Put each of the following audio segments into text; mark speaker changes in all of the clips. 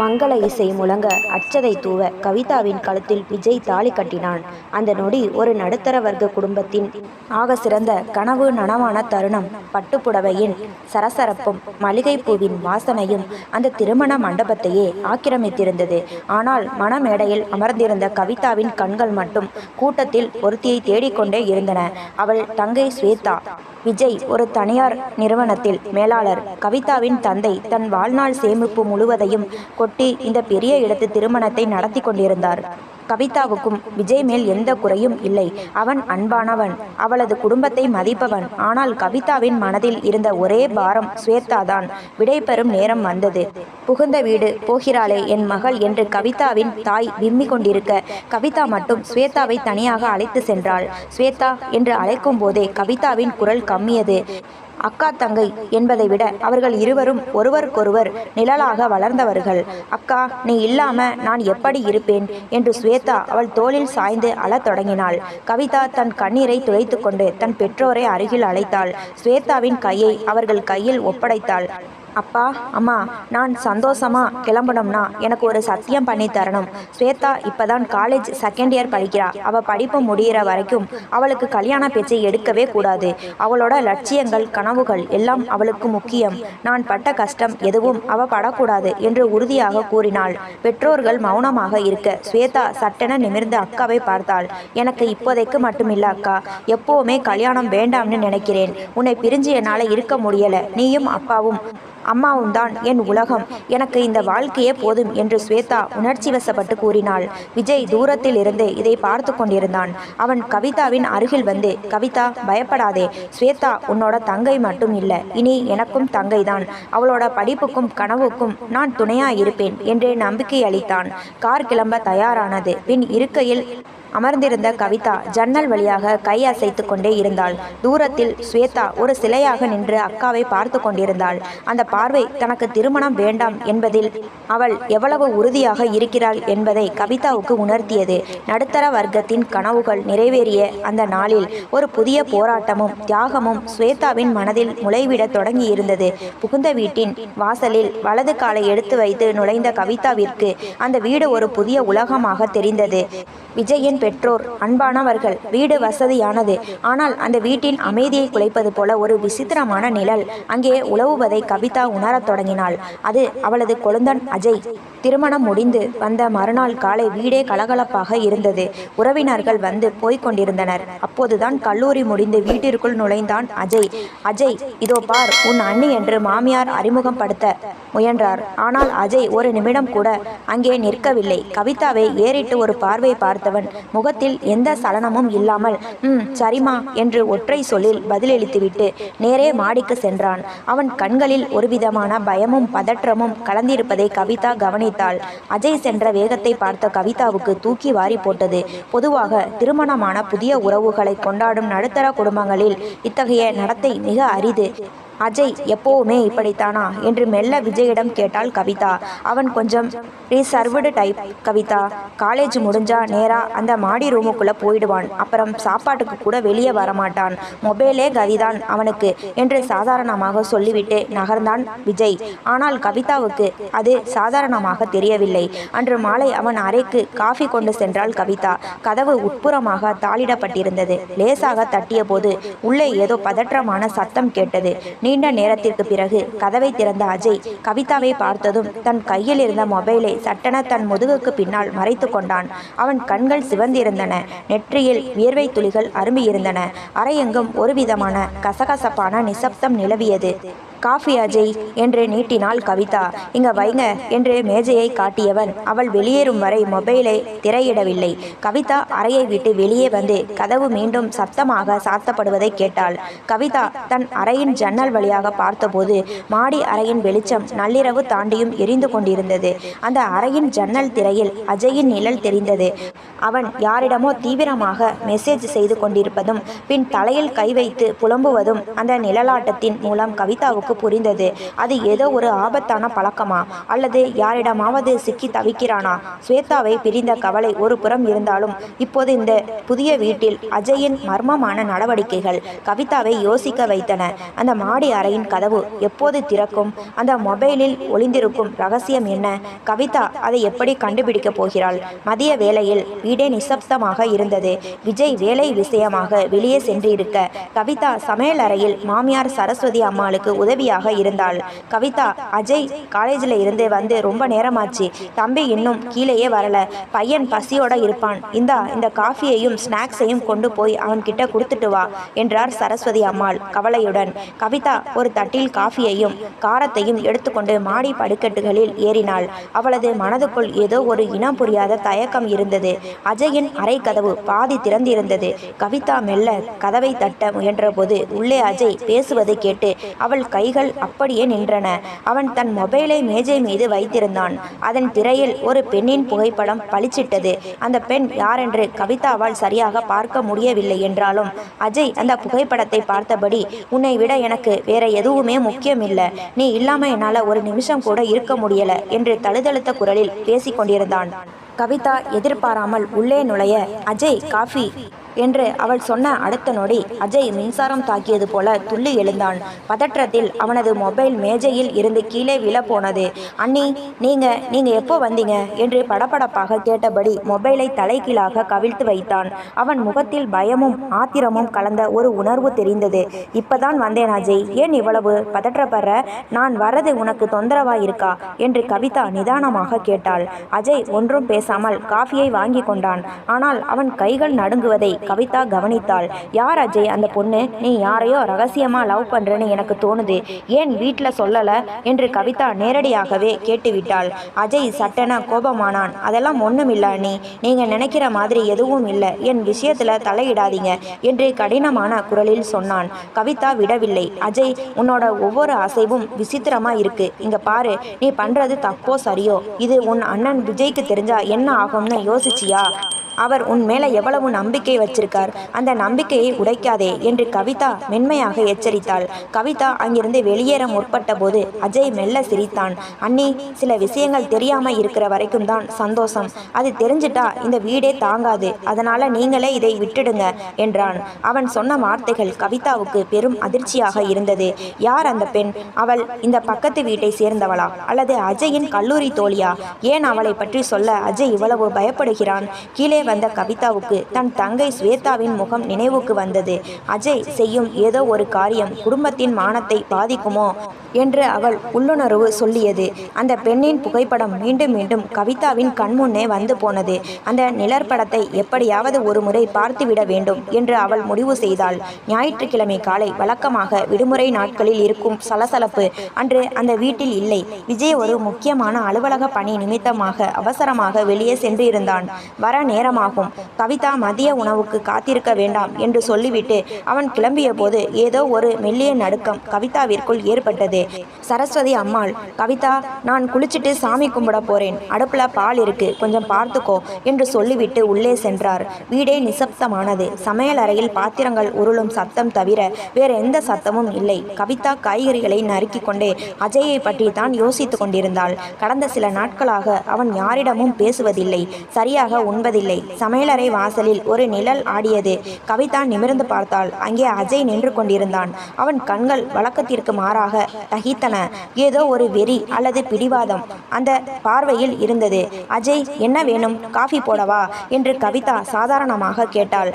Speaker 1: மங்கள இசை முழங்க அட்சதை தூவ கவிதாவின் கழுத்தில் விஜய் தாலி கட்டினான். அந்த நொடி ஒரு நடுத்தர வர்க்க குடும்பத்தின் ஆக சிறந்த கனவு நனவான தருணம். பட்டுப்புடவையின் சரசரப்பும் மல்லிகைப்பூவின் வாசனையும் அந்த திருமண மண்டபத்தையே ஆக்கிரமித்திருந்தது. ஆனால் மணமேடையில் அமர்ந்திருந்த கவிதாவின் கண்கள் மட்டும் கூட்டத்தில் ஒருத்தியை தேடிக்கொண்டே இருந்தன. அவள் தங்கை ஸ்வேதா. விஜய் ஒரு தனியார் நிறுவனத்தில் மேலாளர். கவிதாவின் தந்தை தன் வாழ்நாள் சேமிப்பு முழுவதையும் கொட்டி இந்த பெரிய இடத்து திருமணத்தை நடத்தி கொண்டிருந்தார். கவிதாவுக்கும் விஜய் மேல் எந்த குறையும் இல்லை. அவன் அன்பானவன், அவளது குடும்பத்தை மதிப்பவன். ஆனால் கவிதாவின் மனதில் இருந்த ஒரே பாரம் ஸ்வேதாதான். விடைபெறும் நேரம் வந்தது. புகுந்த வீடு போகிறாளே என் மகள் என்று கவிதாவின் தாய் விம்மி கொண்டிருக்க, கவிதா மட்டும் ஸ்வேதாவை தனியாக அழைத்து சென்றாள். ஸ்வேதா என்று அழைக்கும் போதே கவிதாவின் குரல் கம்மியது. அக்கா தங்கை என்பதை விட அவர்கள் இருவரும் ஒருவருக்கொருவர் நிழலாக வளர்ந்தவர்கள். அக்கா, நீ இல்லாம நான் எப்படி இருப்பேன் என்று ஸ்வேதா அவள் தோளில் சாய்ந்து அழத் தொடங்கினாள். கவிதா தன் கண்ணீரை துடைத்து கொண்டு தன் பெற்றோரை அருகில் அழைத்தாள். ஸ்வேதாவின் கையை அவர்கள் கையில் ஒப்படைத்தாள். அப்பா, அம்மா, நான் சந்தோஷமா கிளம்பணும்னா எனக்கு ஒரு சத்தியம் பண்ணி தரணும். ஸ்வேதா இப்பதான் காலேஜ் செகண்ட் இயர் படிக்கிறா. அவள் படிப்பு முடிகிற வரைக்கும் அவளுக்கு கல்யாண பேச்சை எடுக்கவே கூடாது. அவளோட லட்சியங்கள் கனவுகள் எல்லாம் அவளுக்கு முக்கியம். நான் பட்ட கஷ்டம் எதுவும் அவள் படக்கூடாது என்று உறுதியாக கூறினாள். பெற்றோர்கள் மௌனமாக இருக்க ஸ்வேதா சட்டென நிமிர்ந்து அக்காவை பார்த்தாள். எனக்கு இப்போதைக்கு மட்டுமில்ல அக்கா, எப்போவுமே கல்யாணம் வேண்டாம்னு நினைக்கிறேன். உன்னை பிரிஞ்சு என்னால் இருக்க முடியல. நீயும் அப்பாவும் அம்மாவும் தான் என் உலகம். எனக்கு இந்த வாழ்க்கையே போதும் என்று ஸ்வேதா உணர்ச்சி வசப்பட்டு கூறினாள். விஜய் தூரத்தில் இருந்து இதை பார்த்து கொண்டிருந்தான். அவன் கவிதாவின் அருகில் வந்து, கவிதா, பயப்படாதே. ஸ்வேதா உன்னோட தங்கை மட்டும் இல்லை, இனி எனக்கும் தங்கைதான். அவளோட படிப்புக்கும் கனவுக்கும் நான் துணையா இருப்பேன் என்று நம்பிக்கை அளித்தான். கார் கிளம்ப தயாரானது. பின் இருக்கையில் அமர்ந்திருந்த கவிதா ஜன்னல் வழியாக கை அசைத்து கொண்டே இருந்தாள். தூரத்தில் ஸ்வேதா ஒரு சிலையாக நின்று அக்காவை பார்த்து கொண்டிருந்தாள். அந்த பார்வை தனக்கு திருமணம் வேண்டாம் என்பதில் அவள் எவ்வளவு உறுதியாக இருக்கிறாள் என்பதை கவிதாவுக்கு உணர்த்தியது. நடுத்தர வர்க்கத்தின் கனவுகள் நிறைவேறிய அந்த நாளில் ஒரு புதிய போராட்டமும் தியாகமும் ஸ்வேதாவின் மனதில் முளைவிட தொடங்கி இருந்தது. புகுந்த வீட்டின் வாசலில் வலது காலை எடுத்து வைத்து நுழைந்த கவிதாவிற்கு அந்த வீடு ஒரு புதிய உலகமாக தெரிந்தது. விஜயின் பெற்றோர் அன்பானவர்கள். வீடு வசதியானது. ஆனால் அந்த வீட்டின் அமைதியை குலைப்பது போல ஒரு விசித்திரமான நிழல் அங்கே உலவுவதை கவிதா உணரத் தொடங்கினாள். அது அவளது கொழுந்தன் அஜய். திருமணம் முடிந்து வந்த மறுநாள் காலை வீடே கலகலப்பாக இருந்தது. உறவினர்கள் வந்து போய்க் கொண்டிருந்தனர். அப்போதுதான் கல்லூரி முடிந்து வீட்டிற்குள் நுழைந்தான் அஜய். அஜய், இதோ பார் உன் அண்ணி என்று மாமியார் அறிமுகம் படுத்த முயன்றார். ஆனால் அஜய் ஒரு நிமிடம் கூட அங்கே நிற்கவில்லை. கவிதாவை ஏறிட்டு ஒரு பார்வை பார்த்தவன் முகத்தில் எந்த சலனமும் இல்லாமல் சரிமா என்று ஒற்றை சொல்லில் பதிலளித்துவிட்டு நேரே மாடிக்கு சென்றான். அவன் கண்களில் ஒருவிதமான பயமும் பதற்றமும் கலந்திருப்பதை கவிதா கவனித்தாள். அஜய் சென்ற வேகத்தை பார்த்த கவிதாவுக்கு தூக்கி வாரி போட்டது. பொதுவாக திருமணமான புதிய உறவுகளை கொண்டாடும் நடுத்தர குடும்பங்களில் இத்தகைய நடத்தை மிக அரிது. அஜய் எப்போவுமே இப்படித்தானா என்று மெல்ல விஜயிடம் கேட்டாள் கவிதா. அவன் கொஞ்சம் ரீசர்வ்டு டைப் கவிதா. காலேஜ் முடிஞ்சா நேரா அந்த மாடி ரூமுக்குள்ளே போயிடுவான். அப்புறம் சாப்பாட்டுக்கு கூட வெளியே வரமாட்டான். மொபைலே கதிதான் அவனுக்கு என்று சாதாரணமாக சொல்லிவிட்டு நகர்ந்தான் விஜய். ஆனால் கவிதாவுக்கு அது சாதாரணமாக தெரியவில்லை. அன்று மாலை அவன் அறைக்கு காஃபி கொண்டு சென்றாள் கவிதா. கதவு உட்புறமாக தாளிடப்பட்டிருந்தது. லேசாக தட்டிய போது உள்ளே ஏதோ பதற்றமான சத்தம் கேட்டது. நீண்ட நேரத்திற்கு பிறகு கதவை திறந்த அஜய் கவிதாவை பார்த்ததும் தன் கையில் இருந்த மொபைலை சட்டென தன் முதுகுக்கு பின்னால் மறைத்து கொண்டான். அவன் கண்கள் சிவந்திருந்தன. நெற்றியில் வியர்வை துளிகள் அரும்பியிருந்தன. அறையெங்கும் ஒருவிதமான கசகசப்பான நிசப்தம் நிலவியது. காஃபி அஜய் என்று நீட்டினாள் கவிதா. இங்க வைங்க என்று மேஜையை காட்டியவன் அவள் வெளியேறும் வரை மொபைலை திரையிடவில்லை. கவிதா அறையை விட்டு வெளியே வந்து கதவு மீண்டும் சத்தமாக சாத்தப்படுவதை கேட்டாள். கவிதா தன் அறையின் ஜன்னல் வழியாக பார்த்தபோது மாடி அறையின் வெளிச்சம் நள்ளிரவு தாண்டியும் எரிந்து கொண்டிருந்தது. அந்த அறையின் ஜன்னல் திரையில் அஜயின் நிழல் தெரிந்தது. அவன் யாரிடமோ தீவிரமாக மெசேஜ் செய்து கொண்டிருப்பதும் பின் தலையில் கை வைத்து புலம்புவதும் அந்த நிழலாட்டத்தின் மூலம் கவிதாவுக்கு புரிந்தது. அது ஏதோ ஒரு ஆபத்தான பழக்கமா, அல்லது யாரிடமாவது சிக்கி தவிக்கிறானா? ஸ்வேதாவை பிரிந்த கவலை ஒரு புறம் இருந்தாலும் இப்போது இந்த புதிய வீட்டில் அஜயின் மர்மமான நடவடிக்கைகள் கவிதாவை யோசிக்க வைத்தன. அந்த மாடி அறையின் கதவு எப்போது திறக்கும்? அந்த மொபைலில் ஒளிந்திருக்கும் ரகசியம் என்ன? கவிதா அதை எப்படி கண்டுபிடிக்கப் போகிறாள்? மதிய வேளையில் வீடே நிசப்தமாக இருந்தது. விஜய் வேலை விஷயமாக வெளியே சென்றிருக்க கவிதா சமையல் அறையில் மாமியார் சரஸ்வதி அம்மாளுக்கு உதவியாக இருந்தாள். கவிதா, அஜய் காலேஜில் இருந்து வந்து ரொம்ப நேரமாச்சு, தம்பி இன்னும் கீழேயே வரல, பையன் பசியோட இருப்பான், இந்த காஃபியையும் ஸ்நாக்ஸையும் கொண்டு போய் அவன்கிட்ட கொடுத்துட்டு வா என்றார் சரஸ்வதி அம்மாள் கவலையுடன். கவிதா ஒரு தட்டில் காஃபியையும் காரத்தையும் எடுத்துக்கொண்டு மாடி படிக்கட்டுகளில் ஏறினாள். அவளது மனதுக்குள் ஏதோ ஒரு இனம் புரியாத தயக்கம் இருந்தது. அஜயின் அறை கதவு பாதி திறந்திருந்தது. கவிதா மெல்ல கதவை தட்ட முயன்றபோது உள்ளே அஜய் பேசுவது கேட்டு அவள் கைகள் அப்படியே நின்றன. அவன் தன் மொபைலை மேஜை மீது வைத்திருந்தான். அதன் திரையில் ஒரு பெண்ணின் புகைப்படம் பளிச்சிட்டது. அந்த பெண் யாரென்று கவிதாவால் சரியாக பார்க்க முடியவில்லை என்றாலும் அஜய் அந்த புகைப்படத்தை பார்த்தபடி, உன்னை விட எனக்கு வேற எதுவுமே முக்கியம் இல்லை, நீ இல்லாம என்னால ஒரு நிமிஷம் கூட இருக்க முடியல என்று தழுதழுத்த குரலில் பேசிக் கொண்டிருந்தான். கவிதா எதிர்பாராமல் உள்ளே நுழைய, அஜய் காஃபி என்று அவள் சொன்ன அடுத்த நொடி அஜய் மின்சாரம் தாக்கியது போல துள்ளி எழுந்தான். பதற்றத்தில் அவனது மொபைல் மேஜையில் இருந்து கீழே விழப்போனது. அண்ணி, நீங்க எப்போ வந்தீங்க என்று படபடப்பாக கேட்டபடி மொபைலை தலைகீழாக கவிழ்த்து வைத்தான். அவன் முகத்தில் பயமும் ஆத்திரமும் கலந்த ஒரு உணர்வு தெரிந்தது. இப்பதான் வந்தேன் அஜய், ஏன் இவ்வளவு பதற்றப்படுற? நான் வரது உனக்கு தொந்தரவா இருக்கா என்று கவிதா நிதானமாக கேட்டாள். அஜய் ஒன்றும் பேசாமல் காஃபியை வாங்கி கொண்டான். ஆனால் அவன் கைகள் நடுங்குவதை கவிதா கவனித்தாள். யார் அஜய் அந்த பொண்ணு? நீ யாரையோ ரகசியமா லவ் பண்றேன்னு எனக்கு தோணுது, ஏன் வீட்டில் சொல்லல என்று கவிதா நேரடியாகவே கேட்டுவிட்டாள். அஜய் சட்டென கோபமானான். அதெல்லாம் ஒண்ணுமில்ல அண்ணி, நீங்க நினைக்கிற மாதிரி எதுவும் இல்லை, என் விஷயத்துல தலையிடாதீங்க என்று கடினமான குரலில் சொன்னான். கவிதா விடவில்லை. அஜய், உன்னோட ஒவ்வொரு அசைவும் விசித்திரமா இருக்கு. இங்க பாரு, நீ பண்றது தப்போ சரியோ, இது உன் அண்ணன் விஜய்க்கு தெரிஞ்சா என்ன ஆகும்னு யோசிச்சியா? அவர் உன் மேல எவ்வளவு நம்பிக்கை வச்சிருக்கார், அந்த நம்பிக்கையை உடைக்காதே என்று கவிதா மென்மையாக எச்சரித்தாள். கவிதா அங்கிருந்து வெளியேற முற்பட்ட போது அஜய் மெல்ல சிரித்தான். அண்ணி, சில விஷயங்கள் தெரியாம இருக்கிற வரைக்கும் தான் சந்தோஷம், அது தெரிஞ்சிட்டா இந்த வீடே தாங்காது, அதனால நீங்களே இதை விட்டுடுங்க என்றான். அவன் சொன்ன வார்த்தைகள் கவிதாவுக்கு பெரும் அதிர்ச்சியாக இருந்தது. யார் அந்த பெண்? அவள் இந்த பக்கத்து வீட்டை சேர்ந்தவளா, அல்லது அஜயின் கல்லூரி தோழியா? ஏன் அவளை பற்றி சொல்ல அஜய் இவ்வளவு பயப்படுகிறான்? கீழே வந்த கவிதாவுக்கு தன் தங்கை ஸ்வேதாவின் முகம் நினைவுக்கு வந்தது. அஜய் செய்யும் ஏதோ ஒரு காரியம் குடும்பத்தின் மானத்தை பாதிக்குமோ என்று அவள் உள்ளுணர்வு சொல்லியது. அந்த பெண்ணின் புகைப்படம் மீண்டும் மீண்டும் கவிதாவின் கண்முன்னே வந்து போனது. அந்த நிழற்படத்தை எப்படியாவது ஒரு முறை பார்த்துவிட வேண்டும் என்று அவள் முடிவு செய்தாள். ஞாயிற்றுக்கிழமை காலை வழக்கமாக விடுமுறை நாட்களில் இருக்கும் சலசலப்பு அன்று அந்த வீட்டில் இல்லை. விஜய் ஒரு முக்கியமான அலுவலக பணி நிமித்தமாக அவசரமாக வெளியே சென்று இருந்தான். வர நேரமாகும். கவிதா மதிய உணவுக்கு காத்திருக்க வேண்டாம் என்று சொல்லிவிட்டு அவன் கிளம்பிய போது ஏதோ ஒரு மெல்லிய நடுக்கம் கவிதாவிற்குள் ஏற்பட்டது. சரஸ்வதி அம்மாள், கவிதா, நான் குளிச்சுட்டு சாமி கும்பிட போறேன், அடுப்புல பால் இருக்கு, கொஞ்சம் பார்த்துக்கோ என்று சொல்லிவிட்டு உள்ளே சென்றார். வீடே நிசப்தமானது. சமையல் அறையில் பாத்திரங்கள் உருளும் சத்தம் தவிர வேற எந்த சத்தமும் இல்லை. கவிதா காய்கறிகளை நறுக்கி கொண்டே அஜயை பற்றி தான் யோசித்து கொண்டிருந்தாள். கடந்த சில நாட்களாக அவன் யாரிடமும் பேசுவதில்லை, சரியாக உண்பதில்லை. சமையலறை வாசலில் ஒரு நிழல் ஆடியது. கவிதா நிமிர்ந்து பார்த்தாள். அங்கே அஜய் நின்று கொண்டிருந்தான். அவன் கண்கள் வழக்கத்திற்கு மாறாக தகித்தன. ஏதோ ஒரு வெறி அல்லது பிடிவாதம் அந்த பார்வையில் இருந்தது. அஜய், என்ன வேணும்? காஃபி போடவா என்று கவிதா சாதாரணமாக கேட்டாள்.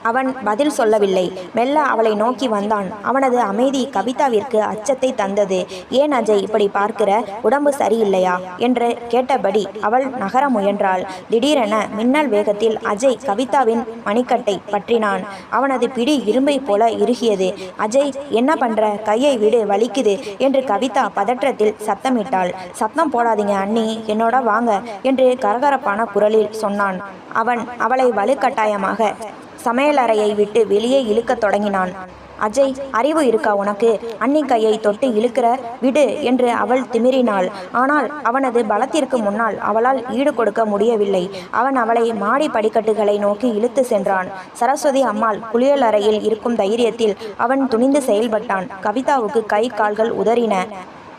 Speaker 1: அவன் பதில் சொல்லவில்லை. மெல்ல அவளை நோக்கி வந்தான். அவனது அமைதி கவிதாவிற்கு அச்சத்தை தந்தது. ஏன் அஜய் இப்படி பார்க்கிற? உடம்பு சரியில்லையா என்று கேட்டபடி அவள் நகர முயன்றாள். திடீரென மின்னல் வேகத்தில் அஜய் கவிதாவின் மணிக்கட்டை பற்றினான். அவனது பிடி இரும்பை போல இறுகியது. அஜய், என்ன பண்ற? கையை விடு, வலிக்குது என்று கவிதா பதற்றத்தில் சத்தமிட்டாள். சத்தம் போடாதீங்க அண்ணி, என்னோட வாங்க என்று கரகரப்பான குரலில் சொன்னான். அவன் அவளை வலுக்கட்டாயமாக சமையலறையை விட்டு வெளியே இழுக்கத் தொடங்கினான். அஜய், அறிவு இருக்கா உனக்கு? அண்ணி கையை தொட்டு இழுக்கிற, விடு என்று அவள் திமிரினாள். ஆனால் அவனது பலத்திற்கு முன்னால் அவளால் ஈடு கொடுக்க முடியவில்லை. அவன் அவளை மாடி படிக்கட்டுகளை நோக்கி இழுத்து சென்றான். சரஸ்வதி அம்மாள் குளியலறையில் இருக்கும் தைரியத்தில் அவன் துணிந்து செயல்பட்டான். கவிதாவுக்கு கை கால்கள் உதறின.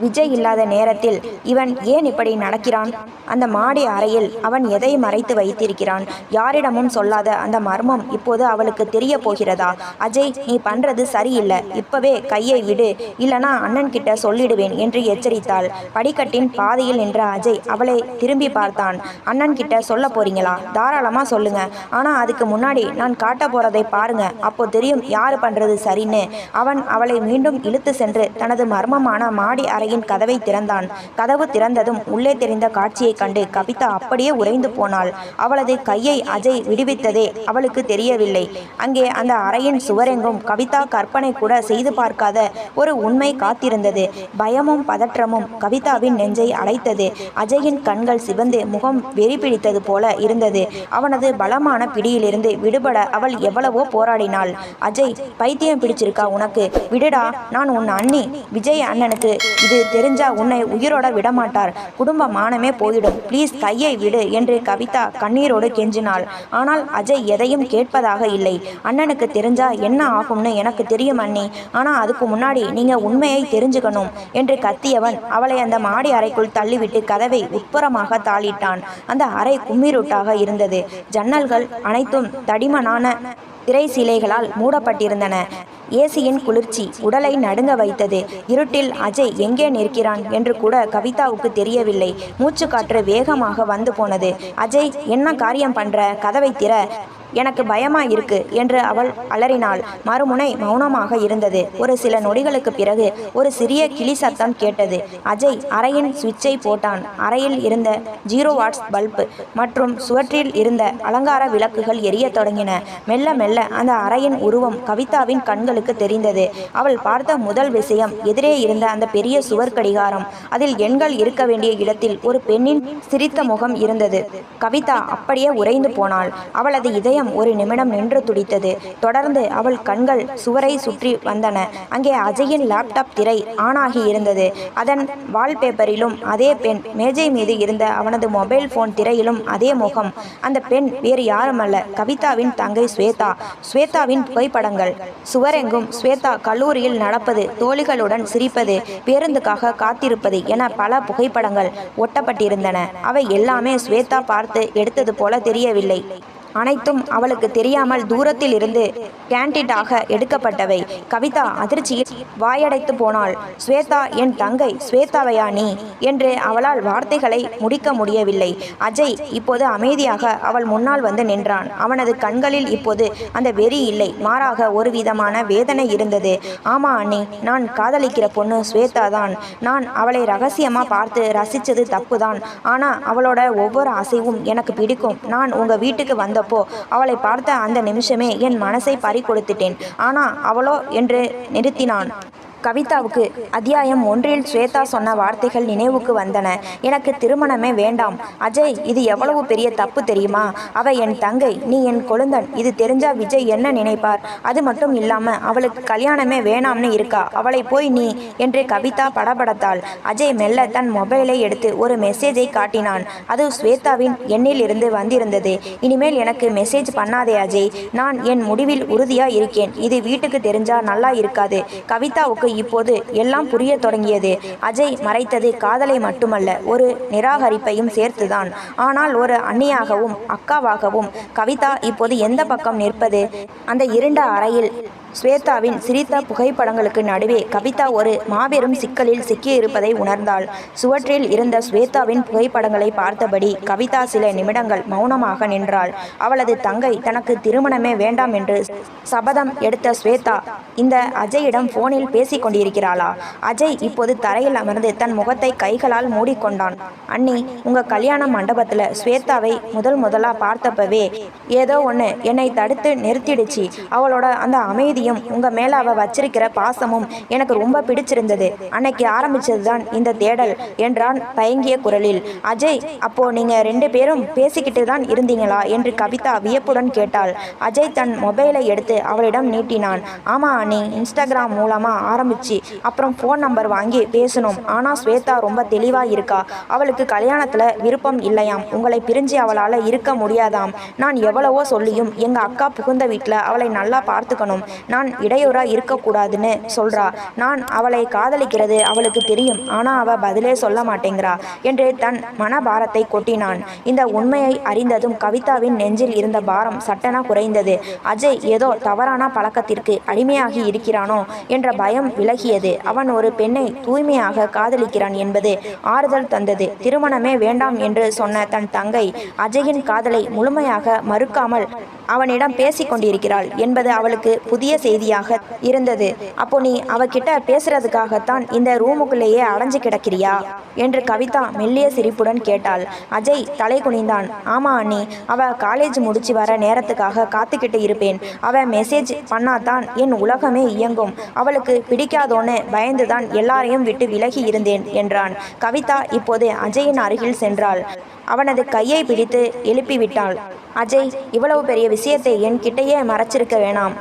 Speaker 1: விஜய் இல்லாத நேரத்தில் இவன் ஏன் இப்படி நடக்கிறான்? அந்த மாடி அறையில் அவன் எதை மறைத்து வைத்திருக்கிறான்? யாரிடமும் சொல்லாத அந்த மர்மம் இப்போது அவளுக்கு தெரிய போகிறதா? அஜய், நீ பண்றது சரியில்லை. இப்பவே கையை விடு, இல்லனா அண்ணன் கிட்ட சொல்லிடுவேன் என்று எச்சரித்தாள். படிக்கட்டின் பாதையில் நின்ற அஜய் அவளை திரும்பி பார்த்தான். அண்ணன் கிட்ட சொல்ல போறீங்களா? தாராளமா சொல்லுங்க. ஆனா அதுக்கு முன்னாடி நான் காட்ட போறதை பாருங்க, அப்போ தெரியும் யாரு பண்றது சரின்னு. அவன் அவளை மீண்டும் இழுத்து சென்று தனது மர்மமான மாடி அறை கதவை திறந்தான். கதவு திறந்ததும் உள்ளே தெரிந்த காட்சியை கண்டு கவிதா அப்படியே உறைந்து போனாள். அவளது கையை அஜய் விடுவித்ததே அவளுக்கு தெரியவில்லை. அங்கே அந்த அறையின் சுவரெங்கும் கவிதா கற்பனை கூட செய்து பார்க்காத ஒரு உண்மை காத்திருந்தது. பயமும் பதற்றமும் கவிதாவின் நெஞ்சை அடைத்தது. அஜயின் கண்கள் சிவந்து முகம் வெறி பிடித்தது போல இருந்தது. அவனது பலமான பிடியிலிருந்து விடுபட அவள் எவ்வளவோ போராடினாள். அஜய், பைத்தியம் பிடிச்சிருக்கா உனக்கு? விடுடா, நான் உன் அண்ணி. விஜய் அண்ணனுக்கு இது தெரிஞ்சா உன்னை உயிரோட விடமாட்டார். குடும்ப மானமே போயிடும். ப்ளீஸ் கையை விடு என்று கவிதா கண்ணீரோடு கெஞ்சினாள். ஆனால் அஜய் எதையும் கேட்பதாக இல்லை. அண்ணனுக்கு தெரிஞ்சா என்ன ஆகும்னு எனக்கு தெரியும் அண்ணி. ஆனா அதுக்கு முன்னாடி நீங்க உண்மையை தெரிஞ்சுக்கணும் என்று கத்தியவன் அவளை அந்த மாடி அறைக்குள் தள்ளிவிட்டு கதவை உட்புறமாக தாளிட்டான். அந்த அறை கும்மிருட்டாக இருந்தது. ஜன்னல்கள் அனைத்தும் தடிமனான திரை சீலைகளால் மூடப்பட்டிருந்தன. ஏசியின் குளிர்ச்சி உடலை நடுங்க வைத்தது. இருட்டில் அஜய் எங்கே நிற்கிறான் என்று கூட கவிதாவுக்கு தெரியவில்லை. மூச்சுக்காற்று வேகமாக வந்து போனது. அஜய், என்ன காரியம் பண்ற? கதவை திற, எனக்கு பயமா இருக்கு என்று அவள் அலறினாள். மறுமுனை மௌனமாக இருந்தது. ஒரு சில நொடிகளுக்கு பிறகு ஒரு சிறிய கிளி சத்தம் கேட்டது. அஜய் அறையின் சுவிட்சை போட்டான். அறையில் இருந்த 0 வாட்ஸ் பல்பு மற்றும் சுவற்றில் இருந்த அலங்கார விளக்குகள் எரிய தொடங்கின. மெல்ல மெல்ல அந்த அறையின் உருவம் கவிதாவின் கண்களுக்கு தெரிந்தது. அவள் பார்த்த முதல் விஷயம் எதிரே இருந்த அந்த பெரிய சுவர் கடிகாரம். அதில் எண்கள் இருக்க வேண்டிய இடத்தில் ஒரு பெண்ணின் சிரித்த முகம் இருந்தது. கவிதா அப்படியே உறைந்து போனாள். அவளது இதயம் ஒரு நிமிடம் நின்று துடித்தது. தொடர்ந்து அவள் கண்கள் சுவரை சுற்றி வந்தன. அங்கே அஜயின் லேப்டாப் திரை ஆனாகி இருந்தது. அதன் வால்பேப்பரிலும் அதே பெண், மேஜை மீது இருந்த அவனது மொபைல் போன் திரையிலும் அதே முகம். அந்த பெண் வேறு யாருமல்ல, கவிதாவின் தங்கை ஸ்வேதா. ஸ்வேதாவின் புகைப்படங்கள் சுவரெங்கும். ஸ்வேதா கல்லூரியில் நடப்பது, தோழிகளுடன் சிரிப்பது, பேருந்துக்காக காத்திருப்பது என பல புகைப்படங்கள் ஒட்டப்பட்டிருந்தன. அவை எல்லாமே ஸ்வேதா பார்த்து எடுத்தது போல தெரியவில்லை. அனைத்தும் அவளுக்கு தெரியாமல் தூரத்தில் இருந்து கேண்டிடாக எடுக்கப்பட்டவை. கவிதா அதிர்ச்சியில் வாயடைத்து போனாள். ஸ்வேதா, என் தங்கை ஸ்வேதாவையா நீ என்று அவளால் வார்த்தைகளை முடிக்க முடியவில்லை. அஜய் இப்போது அமைதியாக அவள் முன்னால் வந்து நின்றான். அவனது கண்களில் இப்போது அந்த வெறி இல்லை, மாறாக ஒரு விதமான வேதனை இருந்தது. ஆமா அண்ணி, நான் காதலிக்கிற பொண்ணு ஸ்வேதா தான். நான் அவளை ரகசியமா பார்த்து ரசிச்சது தப்புதான். ஆனா அவளோட ஒவ்வொரு அசைவும் எனக்கு பிடிக்கும். நான் உங்க வீட்டுக்கு வந்தப்போ அவளை பார்த்த அந்த நிமிஷமே என் மனசை பறி கொடுத்துட்டேன். ஆனா அவளோ என்று நிறுத்தினான். கவிதாவுக்கு அத்தியாயம் 1 ஸ்வேதா சொன்ன வார்த்தைகள் நினைவுக்கு வந்தன. எனக்கு திருமணமே வேண்டாம். அஜய், இது எவ்வளவு பெரிய தப்பு தெரியுமா? அவ என் தங்கை, நீ என் கொழுந்தன். இது தெரிஞ்சா விஜய் என்ன நினைப்பார்? அது மட்டும் இல்லாம அவளுக்கு கல்யாணமே வேணாம்னு இருக்கா. அவளை போய் நீ என்று கவிதா படபடத்தாள். அஜய் மெல்ல தன் மொபைலை எடுத்து ஒரு மெசேஜை காட்டினான். அது ஸ்வேதாவின் எண்ணில் இருந்து வந்திருந்தது. இனிமேல் எனக்கு மெசேஜ் பண்ணாதே அஜய். நான் என் முடிவில் உறுதியா இருக்கேன். இது வீட்டுக்கு தெரிஞ்சா நல்லா இருக்காது. கவிதாவுக்கு இப்போது எல்லாம் புரிய தொடங்கியது. அஜய் மறைத்தது காதலை மட்டுமல்ல, ஒரு நிராகரிப்பையும் சேர்த்துதான். ஆனால் ஒரு அண்ணியாகவும் அக்காவாகவும் கவிதா இப்போது எந்த பக்கம் நிற்பது? அந்த இருண்ட அறையில் ஸ்வேதாவின் சிரித்த புகைப்படங்களுக்கு நடுவே கவிதா ஒரு மாபெரும் சிக்கலில் சிக்கியிருப்பதை உணர்ந்தாள். சுவற்றில் இருந்த ஸ்வேதாவின் புகைப்படங்களை பார்த்தபடி கவிதா சில நிமிடங்கள் மௌனமாக நின்றாள். அவளது தங்கை தனக்கு திருமணமே வேண்டாம் என்று சபதம் எடுத்த ஸ்வேதா இந்த அஜயிடம் போனில் பேசிக் கொண்டிருக்கிறாளா? அஜய் இப்போது தரையில் அமர்ந்து தன் முகத்தை கைகளால் மூடிக்கொண்டான். அண்ணி, உங்க கல்யாண மண்டபத்துல ஸ்வேதாவை முதலா பார்த்தப்பவே ஏதோ ஒன்று என்னை தடுத்து நிறுத்திடுச்சு. அவளோட அந்த அமைதி அமைதியும் உங்க மேல அவ வச்சிருக்கிற பாசமும் எனக்கு ரொம்ப பிடிச்சிருந்தது. அன்னைக்கு ஆரம்பிச்சதுதான் இந்த தேடல் என்றான் தயங்கிய குரலில். அஜய், அப்போ நீங்க 2 பேரும் பேசிக்கிட்டு தான் இருந்தீங்களா என்று கவிதா வியப்புடன் கேட்டாள். அஜய் தன் மொபைலை எடுத்து அவளிடம் நீட்டினான். ஆமா அண்ணி, இன்ஸ்டாகிராம் மூலமா ஆரம்பிச்சு அப்புறம் ஃபோன் நம்பர் வாங்கி பேசணும். ஆனா ஸ்வேதா ரொம்ப தெளிவா இருக்கா. அவளுக்கு கல்யாணத்துல விருப்பம் இல்லையாம். உங்களை பிரிஞ்சு அவளால இருக்க முடியாதாம். நான் எவ்வளவோ சொல்லியும் எங்க அக்கா புகுந்த வீட்டுல அவளை நல்லா பார்த்துக்கணும், நான் இடையூறா இருக்கக்கூடாதுன்னு சொல்றா. நான் அவளை காதலிக்கிறது அவளுக்கு தெரியும், ஆனா அவ பதிலே சொல்ல மாட்டேங்கிறா என்று தன் மனபாரத்தை கொட்டினான். இந்த உண்மையை அறிந்ததும் கவிதாவின் நெஞ்சில் இருந்த பாரம் சட்டென குறைந்தது. அஜய் ஏதோ தவறான பழக்கத்திற்கு அடிமையாகி இருக்கிறானோ என்ற பயம் விலகியது. அவன் ஒரு பெண்ணை தூய்மையாக காதலிக்கிறான் என்பது ஆறுதல் தந்தது. திருமணமே வேண்டாம் என்று சொன்ன தன் தங்கை அஜயின் காதலை முழுமையாக மறுக்காமல் அவனிடம் பேசிக் கொண்டிருக்கிறாள் என்பது அவளுக்கு புதிய செய்தியாக இருந்தது. அப்போ நீ அவகிட்ட பேசுறதுக்காகத்தான் இந்த ரூமுக்குள்ளேயே அடைஞ்சு கிடக்கிறியா என்று கவிதா மெல்லிய சிரிப்புடன் கேட்டாள். அஜய் தலை குனிந்தான். ஆமா அண்ணி, அவ காலேஜ் முடிச்சு வர நேரத்துக்காக காத்துக்கிட்டு இருப்பேன். அவ மெசேஜ் பண்ணாதான் என் உலகமே இயங்கும். அவளுக்கு பிடிக்காதோன்னு பயந்துதான் எல்லாரையும் விட்டு விலகி இருந்தேன் என்றான். கவிதா இப்போது அஜயின் அருகில் சென்றாள். அவனது கையை பிடித்து எழுப்பிவிட்டாள். அஜய், இவ்வளவு பெரிய விஷயத்தை என் கிட்டையே மறைச்சிருக்க வேணாம்.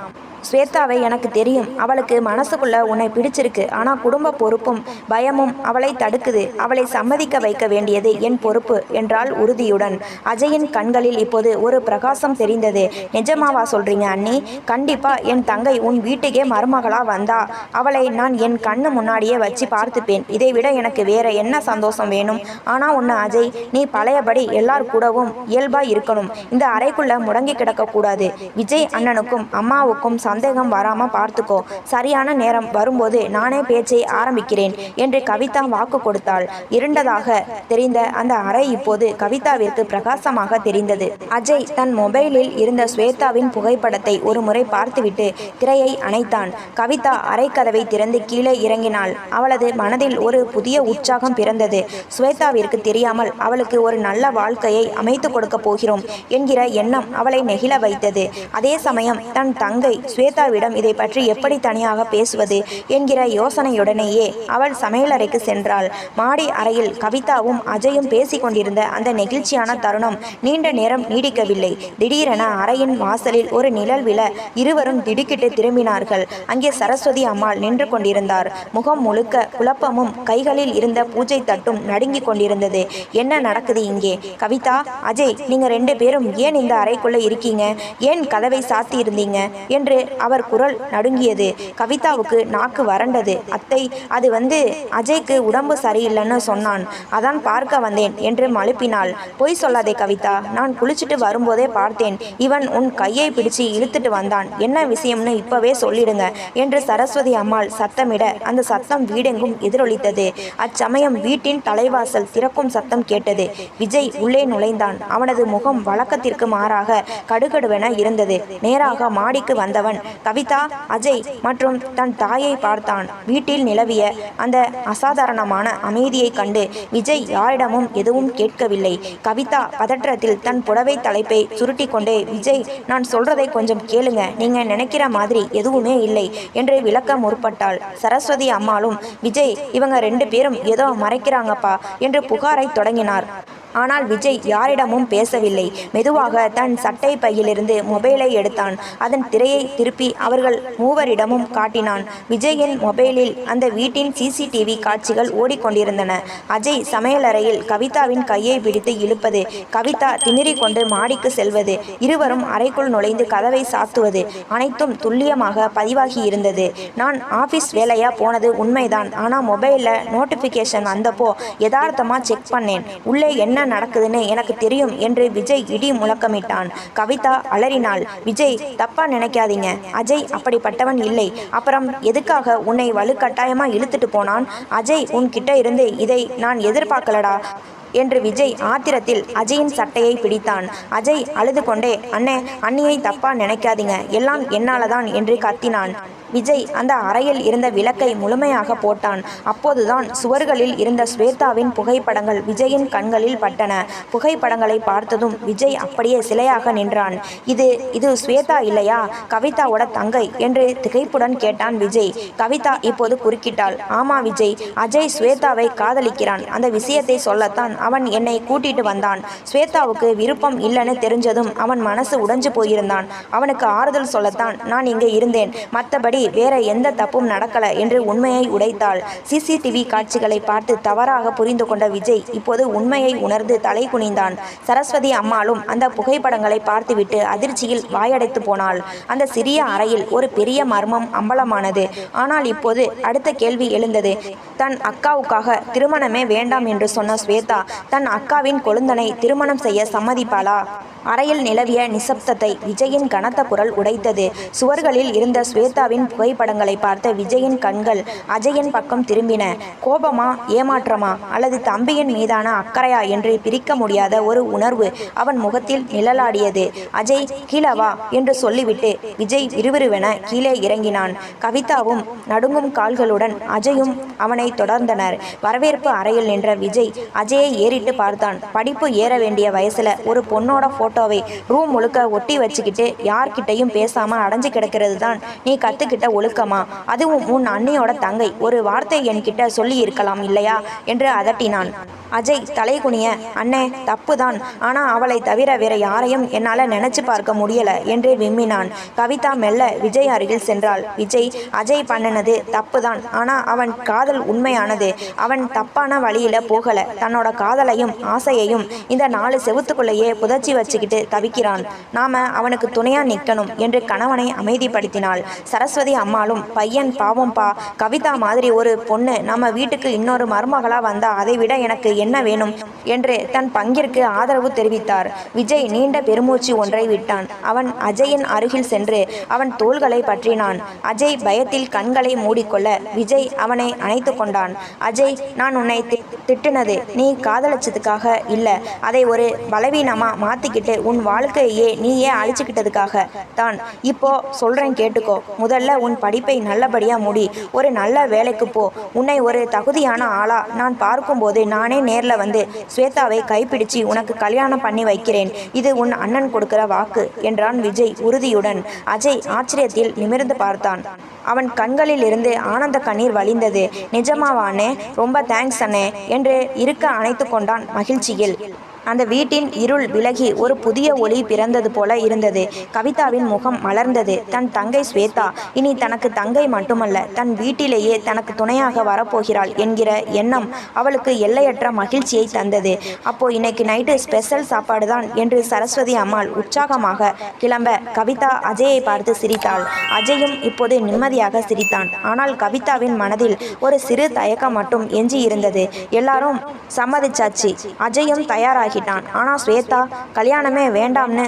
Speaker 1: ஸ்வேதாவை எனக்கு தெரியும். அவளுக்கு மனசுக்குள்ள உன்னை பிடிச்சிருக்கு. ஆனால் குடும்ப பொறுப்பும் பயமும் அவளை தடுக்குது. அவளை சம்மதிக்க வைக்க வேண்டியது என் பொறுப்பு என்றாள் உறுதியுடன். அஜயின் கண்களில் இப்போது ஒரு பிரகாசம் தெரிந்தது. நிஜமாவா சொல்றீங்க அண்ணி? கண்டிப்பா என் தங்கை உன் வீட்டுக்கே மருமகளா வந்தா அவளை நான் என் கண்ணு முன்னாடியே வச்சு பார்த்துப்பேன். இதை விட எனக்கு வேற என்ன சந்தோஷம் வேணும்? ஆனா ஒன்று அஜய், நீ பழையபடி எல்லார் கூடவும் இயல்பா இருக்கணும். இந்த அறைக்குள்ள முடங்கி கிடக்க கூடாது. விஜய் அண்ணனுக்கும் அம்மாவுக்கும் சந்தேகம் வராம பார்த்துக்கோ. சரியான நேரம் வரும்போது நானே பேச்சை ஆரம்பிக்கிறேன் என்று கவிதா வாக்கு கொடுத்தாள். இருண்டதாக தெரிந்த அந்த அறை இப்போது கவிதாவிற்கு பிரகாசமாக தெரிந்தது. அஜய் தன் மொபைலில் இருந்த ஸ்வேதாவின் புகைப்படத்தை ஒரு முறை பார்த்துவிட்டு திரையை அணைத்தான். கவிதா அறைக்கதவை திறந்து கீழே இறங்கினாள். அவளது மனதில் ஒரு புதிய உற்சாகம் பிறந்தது. ஸ்வேதாவிற்கு தெரியாமல் அவளுக்கு ஒரு நல்ல வாழ்க்கையை அமைத்து கொடுக்க போகிறோம் என்கிற எண்ணம் அவளை நெகிழ வைத்தது. அதே சமயம் தன் தங்கை ஸ்வேதாவிடம் இதை பற்றி எப்படி தனியாக பேசுவது என்கிற யோசனையுடனேயே அவள் சமையலறைக்கு சென்றாள். மாடி அறையில் கவிதாவும் அஜயும் பேசிக் கொண்டிருந்த அந்த நெகிழ்ச்சியான தருணம் நீண்ட நேரம் நீடிக்கவில்லை. திடீரென அறையின் வாசலில் ஒரு நிழல் விழ இருவரும் திடுக்கிட்டு திரும்பினார்கள். அங்கே சரஸ்வதி அம்மாள் நின்று கொண்டிருந்தார். முகம் முழுக்க குழப்பமும் கைகளில் இருந்த பூஜை தட்டும் நடுங்கிக் கொண்டிருந்தது. என்ன நடக்குது இங்கே? கவிதா, அஜய், நீங்க 2 பேரும் ஏன் இந்த அறைக்குள்ள இருக்கீங்க? ஏன் கதவை சாத்தி இருந்தீங்க என்று அவர் குரல் நடுங்கியது. கவிதாவுக்கு நாக்கு வறண்டது. அத்தை, அது அஜய்க்கு உடம்பு சரியில்லைன்னு சொன்னான், அதான் பார்க்க வந்தேன் என்று மழுப்பினாள். பொய் சொல்லாதே கவிதா, நான் குளிச்சுட்டு வரும்போதே பார்த்தேன். இவன் உன் கையை பிடிச்சு இழுத்துட்டு வந்தான். என்ன விஷயம்னு இப்பவே சொல்லிடுங்க என்று சரஸ்வதி அம்மாள் சத்தமிட அந்த சத்தம் வீடெங்கும் எதிரொலித்தது. அச்சமயம் வீட்டின் தலைவாசல் திறக்கும் சத்தம் கேட்டது. விஜய் உள்ளே நுழைந்தான். அவனது முகம் வழக்கத்திற்கு மாறாக கடுகடுவென இருந்தது. நேராக மாடிக்கு வந்தவன் கவிதா, அஜய் மற்றும் தன் தாயை பார்த்தான். வீட்டில் நிலவிய அந்த அசாதாரணமான அமைதியை கண்டு விஜய் யாரிடமும் எதுவும் கேட்கவில்லை. கவிதா பதற்றத்தில் தன் புடவை தலைப்பை சுருட்டி கொண்டே, விஜய், நான் சொல்றதை கொஞ்சம் கேளுங்க, நீங்க நினைக்கிற மாதிரி எதுவுமே இல்லை என்று விளக்க முற்பட்டாள். சரஸ்வதி அம்மாளும், விஜய், இவங்க 2 பேரும் ஏதோ மறைக்கிறாங்கப்பா என்று புகாரை தொடங்கினார். ஆனால் விஜய் யாரிடமும் பேசவில்லை. மெதுவாக தன் சட்டை பையிலிருந்து மொபைலை எடுத்தான். அதன் திரையை திருப்பி அவர்கள் மூவரிடமும் காட்டினான். விஜயின் மொபைலில் அந்த வீட்டின் சிசிடிவி காட்சிகள் ஓடிக்கொண்டிருந்தன. அஜய் சமையலறையில் கவிதாவின் கையை பிடித்து இழுப்பது, கவிதா திமிரிக் கொண்டு மாடிக்கு செல்வது, இருவரும் அறைக்குள் நுழைந்து கதவை சாத்துவது, அனைத்தும் துல்லியமாக பதிவாகி இருந்தது. நான் ஆபீஸ் வேலையா போனது உண்மைதான். ஆனா மொபைல்ல நோட்டிபிகேஷன் வந்தப்போ யதார்த்தமா செக் பண்ணேன். உள்ளே என்ன நடக்குதுன்னு எனக்கு தெரியும் என்று விஜய் இடி முழக்கமிட்டான். கவிதா அலறினாள். விஜய், தப்பா நினைக்காதீங்க, அஜய் அப்படிப்பட்டவன் இல்லை. அப்புறம் எதுக்காக உன்னை வலுக்கட்டாயமா இழுத்துட்டு போனான்? அஜய் உன்கிட்ட இருந்து இதை நான் எதிர்பார்க்கலடா என்று விஜய் ஆத்திரத்தில் அஜயின் சட்டையை பிடித்தான். அஜய் அழுது கொண்டே, அண்ணே, அண்ணியை தப்பா நினைக்காதீங்க, எல்லாம் என்னாலதான் என்று கத்தினான். விஜய் அந்த அறையில் இருந்த விளக்கை முழுமையாக போட்டான். அப்போதுதான் சுவர்களில் இருந்த ஸ்வேதாவின் புகைப்படங்கள் விஜயின் கண்களில் பட்டன. புகைப்படங்களை பார்த்ததும் விஜய் அப்படியே சிலையாக நின்றான். இது ஸ்வேதா இல்லையா, கவிதாவோட தங்கை என்று திகைப்புடன் கேட்டான் விஜய். கவிதா இப்போது குறுக்கிட்டாள். ஆமா விஜய், அஜய் ஸ்வேதாவை காதலிக்கிறான். அந்த விஷயத்தை சொல்லத்தான் அவன் என்னை கூட்டிட்டு வந்தான். ஸ்வேதாவுக்கு விருப்பம் இல்லைன்னு தெரிஞ்சதும் அவன் மனசு உடைஞ்சு போயிருந்தான். அவனுக்கு ஆறுதல் சொல்லத்தான் நான் இங்கே இருந்தேன். மற்றபடி வேற எந்த தப்பும் நடக்கல என்று உண்மையை உடைத்தாள். சிசிடிவி காட்சிகளை பார்த்து தவறாக புரிந்து கொண்ட விஜய் இப்போது உண்மையை உணர்ந்து தலை குனிந்தான். சரஸ்வதி அம்மாளும் அந்த புகைப்படங்களை பார்த்துவிட்டு அதிர்ச்சியில் வாயடைத்து போனாள். அந்த சிறிய அறையில் ஒரு பெரிய மர்மம் அம்பலமானது. ஆனால் இப்போது அடுத்த கேள்வி எழுந்தது. தன் அக்காவுக்காக திருமணமே வேண்டாம் என்று சொன்ன ஸ்வேதா தன் அக்காவின் கொழுந்தனை திருமணம் செய்ய சம்மதிப்பாளா? அறையில் நிலவிய நிசப்தத்தை விஜயின் கனத்த குரல் உடைத்தது. சுவர்களில் இருந்த ஸ்வேதாவின் புகைப்படங்களை பார்த்த விஜயின் கண்கள் அஜயின் பக்கம் திரும்பின. கோபமா, ஏமாற்றமா அல்லது தம்பியின் மீதான அக்கறையா என்று பிரிக்க முடியாத ஒரு உணர்வு அவன் முகத்தில் நிழலாடியது. அஜய், கீழே வா என்று சொல்லிவிட்டு விஜய் விறுவிறுவென கீழே இறங்கினான். கவிதாவும் நடுங்கும் கால்களுடன் அஜயும் அவனை தொடர்ந்தனர். வரவேற்பு அறையில் நின்ற விஜய் அஜயை ஏறிட்டு பார்த்தான். படிப்பு ஏற வேண்டிய வயசுல ஒரு பொண்ணோட போட்டோவை ரூம் முழுக்க ஒட்டி வச்சுக்கிட்டு யார்கிட்டையும் பேசாம அடைஞ்சு கிடக்கிறது தான் நீ கத்துக்கிட்ட ஒழுக்கமா? அதுவும் உன் அண்ணியோட தங்கை, ஒரு வார்த்தை என்கிட்ட சொல்லி இருக்கலாம் இல்லையா என்று அதட்டினான். அஜய் தலை குனிய, அண்ணே தப்பு தான், ஆனா அவளை தவிர வேற யாரையும் என்னால நினைச்சு பார்க்க முடியல என்று விம்மினான். கவிதா மெல்ல விஜய் அருகில் சென்றாள். விஜய், அஜய் பண்ணினது தப்பு தான், ஆனா அவன் காதல் உண்மையானது. அவன் தப்பான வழியில போகல. தன்னோட காதலையும் ஆசையையும் இந்த 4 செவுத்துக்குள்ளேயே புதைச்சி வச்சுக்கிட்டு தவிக்கிறான். நாம அவனுக்கு துணையா நிற்கணும் என்று கணவனை அமைதிப்படுத்தினாள். சரஸ்வதி அம்மாளும், பையன் பாவம்பா, கவிதா மாதிரி ஒரு பொண்ணு நம்ம வீட்டுக்கு இன்னொரு மருமகளா வந்தா அதை விட எனக்கு என்ன வேணும் என்று தன் பங்கிற்கு ஆதரவு தெரிவித்தார். விஜய் நீண்ட பெருமூச்சு ஒன்றை விட்டான். அவன் அஜயின் அருகில் சென்று அவன் தோள்களை பற்றினான். அஜய் பயத்தில் கண்களை மூடிக்கொள்ள விஜய் அவனை அணைத்து கொண்டான். அஜய், நான் உன்னை திட்டுனது நீ காதலிச்சதுக்காக இல்ல, அதை ஒரு பலவீனமா மாத்திக்கிட்டு உன் வாழ்க்கையே நீயே அழிச்சுக்கிட்டதுக்காக தான். இப்போ சொல்றேன் கேட்டுக்கோ. முதல்ல உன் படிப்பை நல்லபடியா முடி, ஒரு நல்ல வேலைக்கு போ. உன்னை ஒரு தகுதியான ஆளா நான் பார்க்கும்போது நானே நேர்ல வந்து ஸ்வேதாவை கைப்பிடிச்சு உனக்கு கல்யாணம் பண்ணி வைக்கிறேன். இது உன் அண்ணன் கொடுக்கிற வாக்கு என்றான் விஜய் உறுதியுடன். அஜய் ஆச்சரியத்தில் நிமிர்ந்து பார்த்தான். அவன் கண்களில் இருந்து ஆனந்த கண்ணீர் வழிந்தது. நிஜமாவானே? ரொம்ப தேங்க்ஸ் அண்ணே என்று இருக்க அணைத்து கொண்டான் மகிழ்ச்சியில். அந்த வீட்டின் இருள் விலகி ஒரு புதிய ஒளி பிறந்தது போல இருந்தது. கவிதாவின் முகம் மலர்ந்தது. தன் தங்கை ஸ்வேதா இனி தனக்கு தங்கை மட்டுமல்ல, தன் வீட்டிலேயே தனக்கு துணையாக வரப்போகிறாள் என்கிற எண்ணம் அவளுக்கு எல்லையற்ற மகிழ்ச்சியை தந்தது. அப்போ இன்னைக்கு நைட்டு ஸ்பெஷல் சாப்பாடு தான் என்று சரஸ்வதி அம்மாள் உற்சாகமாக கிளம்ப கவிதா அஜயை பார்த்து சிரித்தாள். அஜயும் இப்போது நிம்மதியாக சிரித்தான். ஆனால் கவிதாவின் மனதில் ஒரு சிறு தயக்கம் மட்டும் எஞ்சி இருந்தது. எல்லாரும் சம்மதிச்சாச்சு, அஜயும் தயாராகி. ஆனா ஸ்வேதா கல்யாணமே வேண்டாம்னு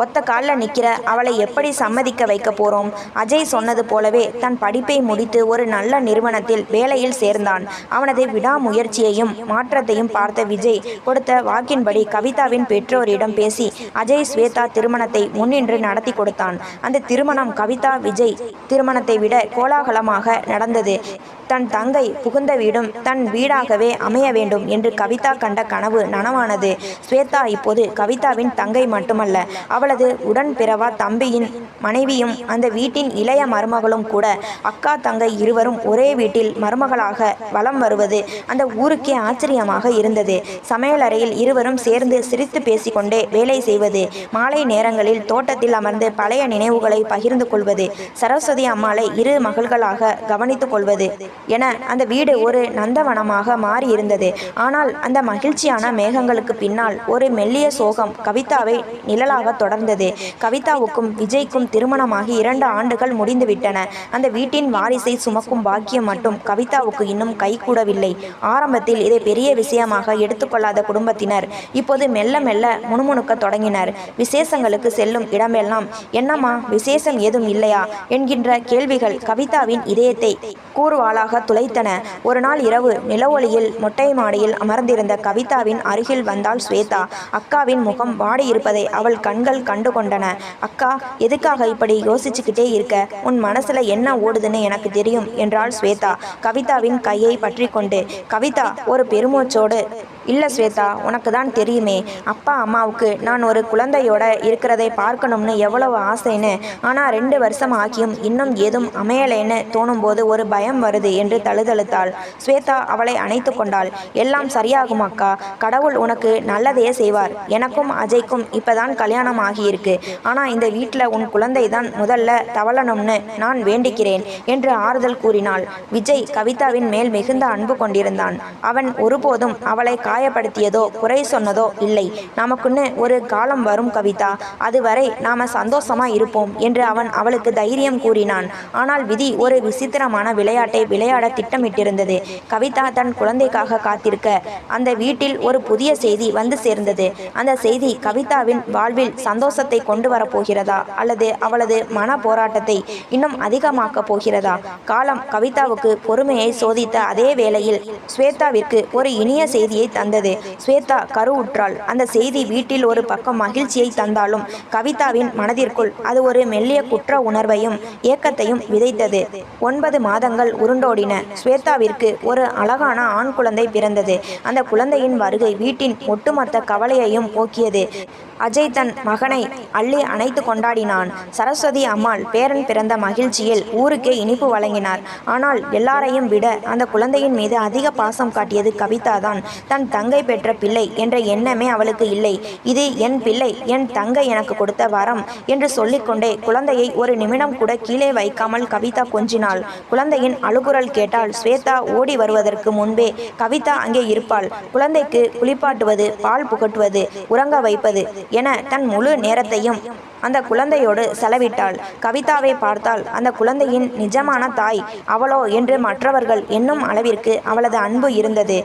Speaker 1: ஒத்த காலில் நிற்கிற அவளை எப்படி சம்மதிக்க வைக்க போகிறோம்? அஜய் சொன்னது போலவே தன் படிப்பை முடித்து ஒரு நல்ல நிறுவனத்தில் வேலையில் சேர்ந்தான். அவனது விடாமுயற்சியையும் மாற்றத்தையும் பார்த்த விஜய் கொடுத்த வாக்கின்படி கவிதாவின் பெற்றோரிடம் பேசி அஜய் ஸ்வேதா திருமணத்தை முன்னின்று நடத்தி கொடுத்தான். அந்த திருமணம் கவிதா விஜய் திருமணத்தை விட கோலாகலமாக நடந்தது. தன் தங்கை புகுந்த வீடும் தன் வீடாகவே அமைய வேண்டும் என்று கவிதா கண்ட கனவு நனவானது. ஸ்வேதா இப்போது கவிதாவின் தங்கை மட்டுமல்ல, அவளது உடன்பிறவா தம்பியின் மனைவியும் அந்த வீட்டின் இளைய மருமகளும் கூட. அக்கா தங்கை இருவரும் ஒரே வீட்டில் மருமகளாக வலம் வருவது அந்த ஊருக்கே ஆச்சரியமாக இருந்தது. சமையலறையில் இருவரும் சேர்ந்து சிரித்து பேசிக்கொண்டே வேலை செய்வது, மாலை நேரங்களில் தோட்டத்தில் அமர்ந்து பழைய நினைவுகளை பகிர்ந்து கொள்வது, சரஸ்வதி அம்மாளை இரு மகள்களாக கவனித்துக் கொள்வது என அந்த வீடு ஒரு நந்தவனமாக மாறி இருந்தது. ஆனால் அந்த மகிழ்ச்சியான மேகங்களுக்கு பின்னால் ஒரு மெல்லிய சோகம் கவிதாவை நிழலாக தொடர்ந்தது. கவிதாவுக்கும் விஜய்க்கும் திருமணமாகி 2 ஆண்டுகள் முடிந்துவிட்டன. அந்த வீட்டின் வாரிசை சுமக்கும் பாக்கியம் மட்டும் கவிதாவுக்கு இன்னும் கைகூடவில்லை. ஆரம்பத்தில் இதை பெரிய விஷயமாக எடுத்துக்கொள்ளாத குடும்பத்தினர் இப்போது மெல்ல மெல்ல முணுமுணுக்க தொடங்கினர். விசேஷங்களுக்கு செல்லும் இடமெல்லாம் என்னம்மா விசேஷம் ஏதும் இல்லையா என்கின்ற கேள்விகள் கவிதாவின் இதயத்தை கூர்வாளாக துளைத்தன. ஒரு நாள் இரவு நிலவொளியில் மொட்டை மாடியில் அமர்ந்திருந்த கவிதாவின் அருகில் வந்தாள் ஸ்வேதா. அக்காவின் முகம் வாடியிருப்பதை அவள் கண்கள் கண்கள் கண்டு கொண்டன. அக்கா, எதுக்காக இப்படி யோசிச்சுக்கிட்டே இருக்க? உன் மனசுல என்ன ஓடுதுன்னு எனக்கு தெரியும் என்றாள் ஸ்வேதா கவிதாவின் கையை பற்றி கொண்டு. கவிதா ஒரு பெருமூச்சோடு, இல்ல ஸ்வேதா, உனக்கு தான் தெரியுமே, அப்பா அம்மாவுக்கு நான் ஒரு குழந்தையோட இருக்கிறதை பார்க்கணும்னு எவ்வளவு ஆசைன்னு. ஆனா 2 வருஷம் ஆகியும் இன்னும் ஏதும் அமையலேன்னு தோணும்போது ஒரு பயம் வருது என்று தழுதழுத்தாள். ஸ்வேதா அவளை அணைத்து கொண்டாள். எல்லாம் சரியாகும் அக்கா, கடவுள் உனக்கு நல்லதையே செய்வார். எனக்கும் அஜய்க்கும் இப்பதான் கல்யாணம் ஆகியிருக்கு. ஆனா இந்த வீட்டில் உன் குழந்தை தான் முதல்ல தவளணும்னு நான் வேண்டிக்கிறேன் என்று ஆறுதல் கூறினாள். விஜய் கவிதாவின் மேல் மிகுந்த அன்பு கொண்டிருந்தான். அவன் ஒருபோதும் அவளை காயப்படுத்தியதோ குறை சொன்னதோ இல்லை. நமக்குன்னு ஒரு காலம் வரும் கவிதா, அதுவரை நாம சந்தோஷமா இருப்போம் என்று அவன் அவளுக்கு தைரியம் கூறினான். ஆனால் விதி ஒரு விசித்திரமான விளையாட்டை விளையாட திட்டமிட்டிருந்தது. கவிதா தன் குழந்தைக்காக காத்திருக்க அந்த வீட்டில் ஒரு புதிய செய்தி வந்து சேர்ந்தது. அந்த செய்தி கவிதாவின் வாழ்வில் சந்தோஷத்தை கொண்டு வரப்போகிறதா அல்லது அவளது மன போராட்டத்தை இன்னும் அதிகமாக்கப் போகிறதா? காலம் கவிதாவுக்கு பொறுமையை சோதித்த அதே வேளையில் ஸ்வேதாவிற்கு ஒரு இனிய செய்தியை தந்தது. ஸ்வேதா கருவுற்றாள். அந்த செய்தி வீட்டில் ஒரு பக்கம் மகிழ்ச்சியை தந்தாலும் கவிதாவின் மனதிற்குள் அது ஒரு மெல்லிய குற்ற உணர்வையும் ஏக்கத்தையும் விதைத்தது. 9 மாதங்கள் உருண்டோடின. ஸ்வேதாவிற்கு ஒரு அழகான ஆண் குழந்தை பிறந்தது. அந்த குழந்தையின் வருகை வீட்டின் ஒட்டுமொத்த கவலையையும் போக்கியது. அஜய் தன் மகனை அள்ளி அணைத்து கொண்டாடினான். சரஸ்வதி அம்மாள் பேரன் பிறந்த மகிழ்ச்சியில் ஊருக்கே இனிப்பு வழங்கினார். ஆனால் எல்லாரையும் விட அந்த குழந்தையின் மீது அதிக பாசம் காட்டியது கவிதா தான். தன் தங்கை பெற்ற பிள்ளை என்ற எண்ணமே அவளுக்கு இல்லை. இது என் பிள்ளை, என் தங்கை எனக்கு கொடுத்த வரம் என்று சொல்லிக்கொண்டே குழந்தையை ஒரு நிமிடம் கூட கீழே வைக்காமல் கவிதா கொஞ்சினாள். குழந்தையின் அழுகுரல் கேட்டால் ஸ்வேதா ஓடி வருவதற்கு முன்பே கவிதா அங்கே இருப்பாள். குழந்தைக்கு குளிப்பாட்டுவது, பால் புகட்டுவது, உறங்க வைப்பது என தன் முழு நேரத்தையும் அந்த குழந்தையோடு செலவிட்டாள். கவிதாவை பார்த்தால் அந்த குழந்தையின் நிஜமான தாய் அவளோ என்று மற்றவர்கள் என்னும் அளவிற்கு அவளது அன்பு இருந்தது.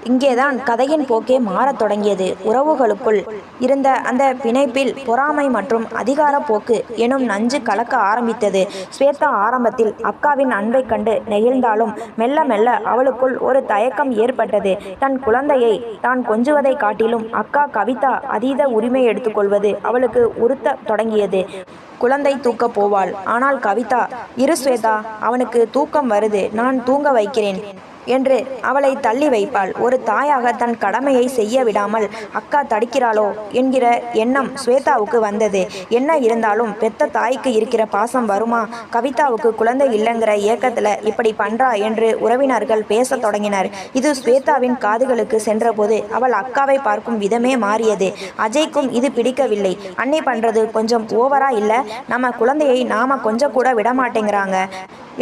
Speaker 1: இங்கேதான் கதையின் போக்கே மாறத் தொடங்கியது. உறவுகளுக்குள் இருந்த அந்த பிணைப்பில் பொறாமை மற்றும் அதிகார போக்கு எனும் நஞ்சு கலக்க ஆரம்பித்தது. ஸ்வேதா ஆரம்பத்தில் அக்காவின் அன்பை கண்டு நெகிழ்ந்தாலும் மெல்ல மெல்ல அவளுக்குள் ஒரு தயக்கம் ஏற்பட்டது. தன் குழந்தையை தான் கொஞ்சுவதை காட்டிலும் அக்கா கவிதா அதீத உரிமை எடுத்துக்கொள்வது அவளுக்கு உறுத்த தொடங்கியது. குழந்தை தூக்க போவாள். ஆனால் கவிதா, இரு ஸ்வேதா, அவனுக்கு தூக்கம் வருது, நான் தூங்க வைக்கிறேன் என்று அவளை தள்ளி வைப்பாள். ஒரு தாயாக தன் கடமையை செய்ய விடாமல் அக்கா தடுக்கிறாளோ என்கிற எண்ணம் ஸ்வேதாவுக்கு வந்தது. என்ன இருந்தாலும் பெத்த தாய்க்கு இருக்கிற பாசம் வருமா? கவிதாவுக்கு குழந்தை இல்லைங்கிற ஏக்கத்தில் இப்படி பண்றா என்று உறவினர்கள் பேச தொடங்கினர். இது ஸ்வேதாவின் காதுகளுக்கு சென்றபோது அவள் அக்காவை பார்க்கும் விதமே மாறியது. அஜய்க்கும் இது பிடிக்கவில்லை. அண்ணி பண்றது கொஞ்சம் ஓவரா இல்லை? நம்ம குழந்தையை நாம கொஞ்சம் கூட விடமாட்டேங்கிறாங்க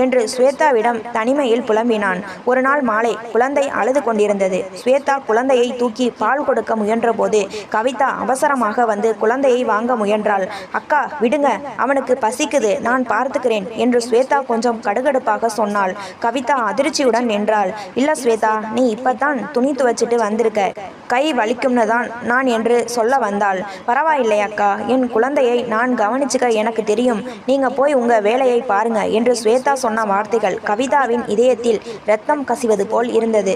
Speaker 1: என்று ஸ்வேதாவிடம் தனிமையில் புலம்பினான். ஒரு நாள் மாலை குழந்தை அழுது கொண்டிருந்தது. ஸ்வேதா குழந்தையை தூக்கி பால் கொடுக்க முயன்றபோது கவிதா அவசரமாக வந்து குழந்தையை வாங்க முயன்றாள். அக்கா விடுங்க, அவனுக்கு பசிக்குது, நான் பார்த்துக்கிறேன் என்று ஸ்வேதா கொஞ்சம் கடுகடுப்பாக சொன்னாள். கவிதா அதிர்ச்சியுடன் நின்றாள். இல்ல ஸ்வேதா, நீ இப்பதான் துணி துவச்சிட்டு வந்திருக்க, கை வலிக்கும்னு தான் நான் என்று சொல்ல வந்தாள். பரவாயில்லை அக்கா, என் குழந்தையை நான் கவனிச்சுக்க எனக்கு தெரியும், நீங்க போய் உங்க வேலையை பாருங்க என்று ஸ்வேதா சொன்ன வார்த்தைகள் கவிதாவின் இதயத்தில் இரத்தம் கசிவது போல் இருந்தது.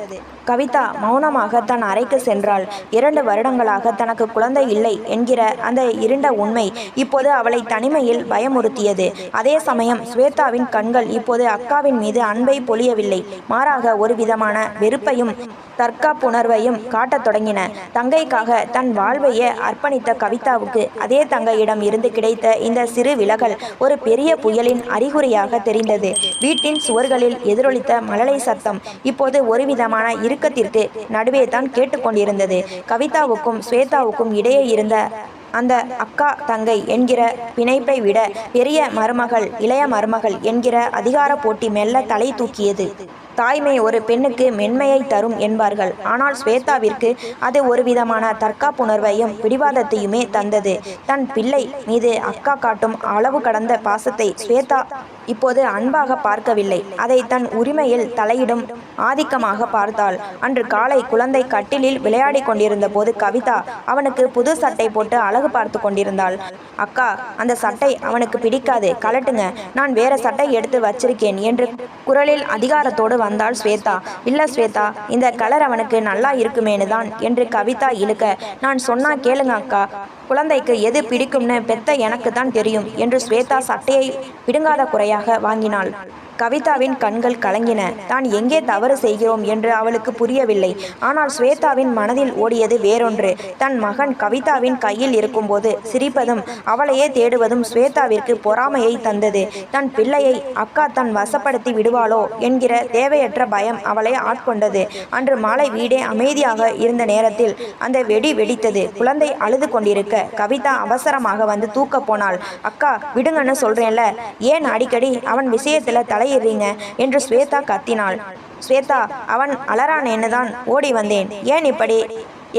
Speaker 1: கவிதா மௌனமாக தன் அறைக்கு சென்றாள். 2 வருடங்களாக தனக்கு குழந்தை இல்லை என்கிற அந்த இருண்ட உண்மை இப்போது அவளை தனிமையில் பயமுறுத்தியது. அதே சமயம் ஸ்வேதாவின் கண்கள் இப்போது அக்காவின் மீது அன்பை பொழியவில்லை, மாறாக ஒரு விதமான வெறுப்பையும் தற்காப்புணர்வையும் காட்டத் தொடங்கின. தங்கைக்காக தன் வாழ்வையே அர்ப்பணித்த கவிதாவுக்கு அதே தங்கையிடம் இருந்து கிடைத்த இந்த சிறு விலகல் ஒரு பெரிய புயலின் அறிகுறியாக தெரிந்தது. வீட்டின் சுவர்களில் எதிரொலித்த மழலை சத்தம் இப்போது ஒரு விதமான இறுக்கத்திற்கு நடுவே தான் கேட்டுக்கொண்டிருந்தது. கவிதாவுக்கும் ஸ்வேதாவுக்கும் இடையே இருந்த அந்த அக்கா தங்கை என்கிற பிணைப்பை விட பெரிய மருமகள் இளைய மருமகள் என்கிற அதிகார போட்டி மெல்ல தலை தூக்கியது. தாய்மை ஒரு பெண்ணுக்கு மென்மையை தரும் என்பார்கள். ஆனால் ஸ்வேதாவிற்கு அது ஒரு விதமான தற்காப்புணர்வையும் பிடிவாதத்தையுமே தந்தது. தன் பிள்ளை மீது அக்கா காட்டும் அளவு கடந்த பாசத்தை ஸ்வேதா இப்போது அன்பாக பார்க்கவில்லை, அதை தன் உரிமையில் தலையிடும் ஆதிக்கமாக பார்த்தாள். அன்று காலை குழந்தை கட்டிலில் விளையாடி கொண்டிருந்த போது கவிதா அவனுக்கு புது சட்டை போட்டு அழகு பார்த்து கொண்டிருந்தாள். அக்கா, அந்த சட்டை அவனுக்கு பிடிக்காது, கலட்டுங்க, நான் வேற சட்டை எடுத்து வச்சிருக்கேன் என்று குரலில் அதிகாரத்தோடு வந்தாள் ஸ்வேதா. இல்ல ஸ்வேதா, இந்த கலர் அவனுக்கு நல்லா இருக்குமேனு தான் என்று கவிதா இழுக்க, நான் சொன்னா கேளுங்க அக்கா, குழந்தைக்கு எது பிடிக்கும்னு பெத்த எனக்கு தான் தெரியும் என்று ஸ்வேதா சட்டையை பிடுங்காத குறையாக வாங்கினாள். கவிதாவின் கண்கள் கலங்கின. தான் எங்கே தவறு செய்கிறோம் என்று அவளுக்கு புரியவில்லை. ஆனால் ஸ்வேதாவின் மனதில் ஓடியது வேறொன்று. தன் மகன் கவிதாவின் கையில் இருக்கும்போது சிரிப்பதும் அவளையே தேடுவதும் ஸ்வேதாவிற்கு பொறாமையை தந்தது. தன் பிள்ளையை அக்கா தன் வசப்படுத்தி விடுவாளோ என்கிற தேவையற்ற பயம் அவளை ஆட்கொண்டது. அன்று மாலை வீடே அமைதியாக இருந்த நேரத்தில் அந்த வெடி வெடித்தது. குழந்தை அழுது கொண்டிருக்க கவிதா அவசரமாக வந்து தூக்க போனாள். அக்கா விடுங்கன்னு சொல்றேன்ல, ஏன் அடிக்கடி அவன் விஷயத்துல தலையிடுறீங்க என்று ஸ்வேதா கத்தினாள். ஸ்வேதா, அவன் அலறானேன்னு தான் ஓடி வந்தேன். ஏன் இப்படி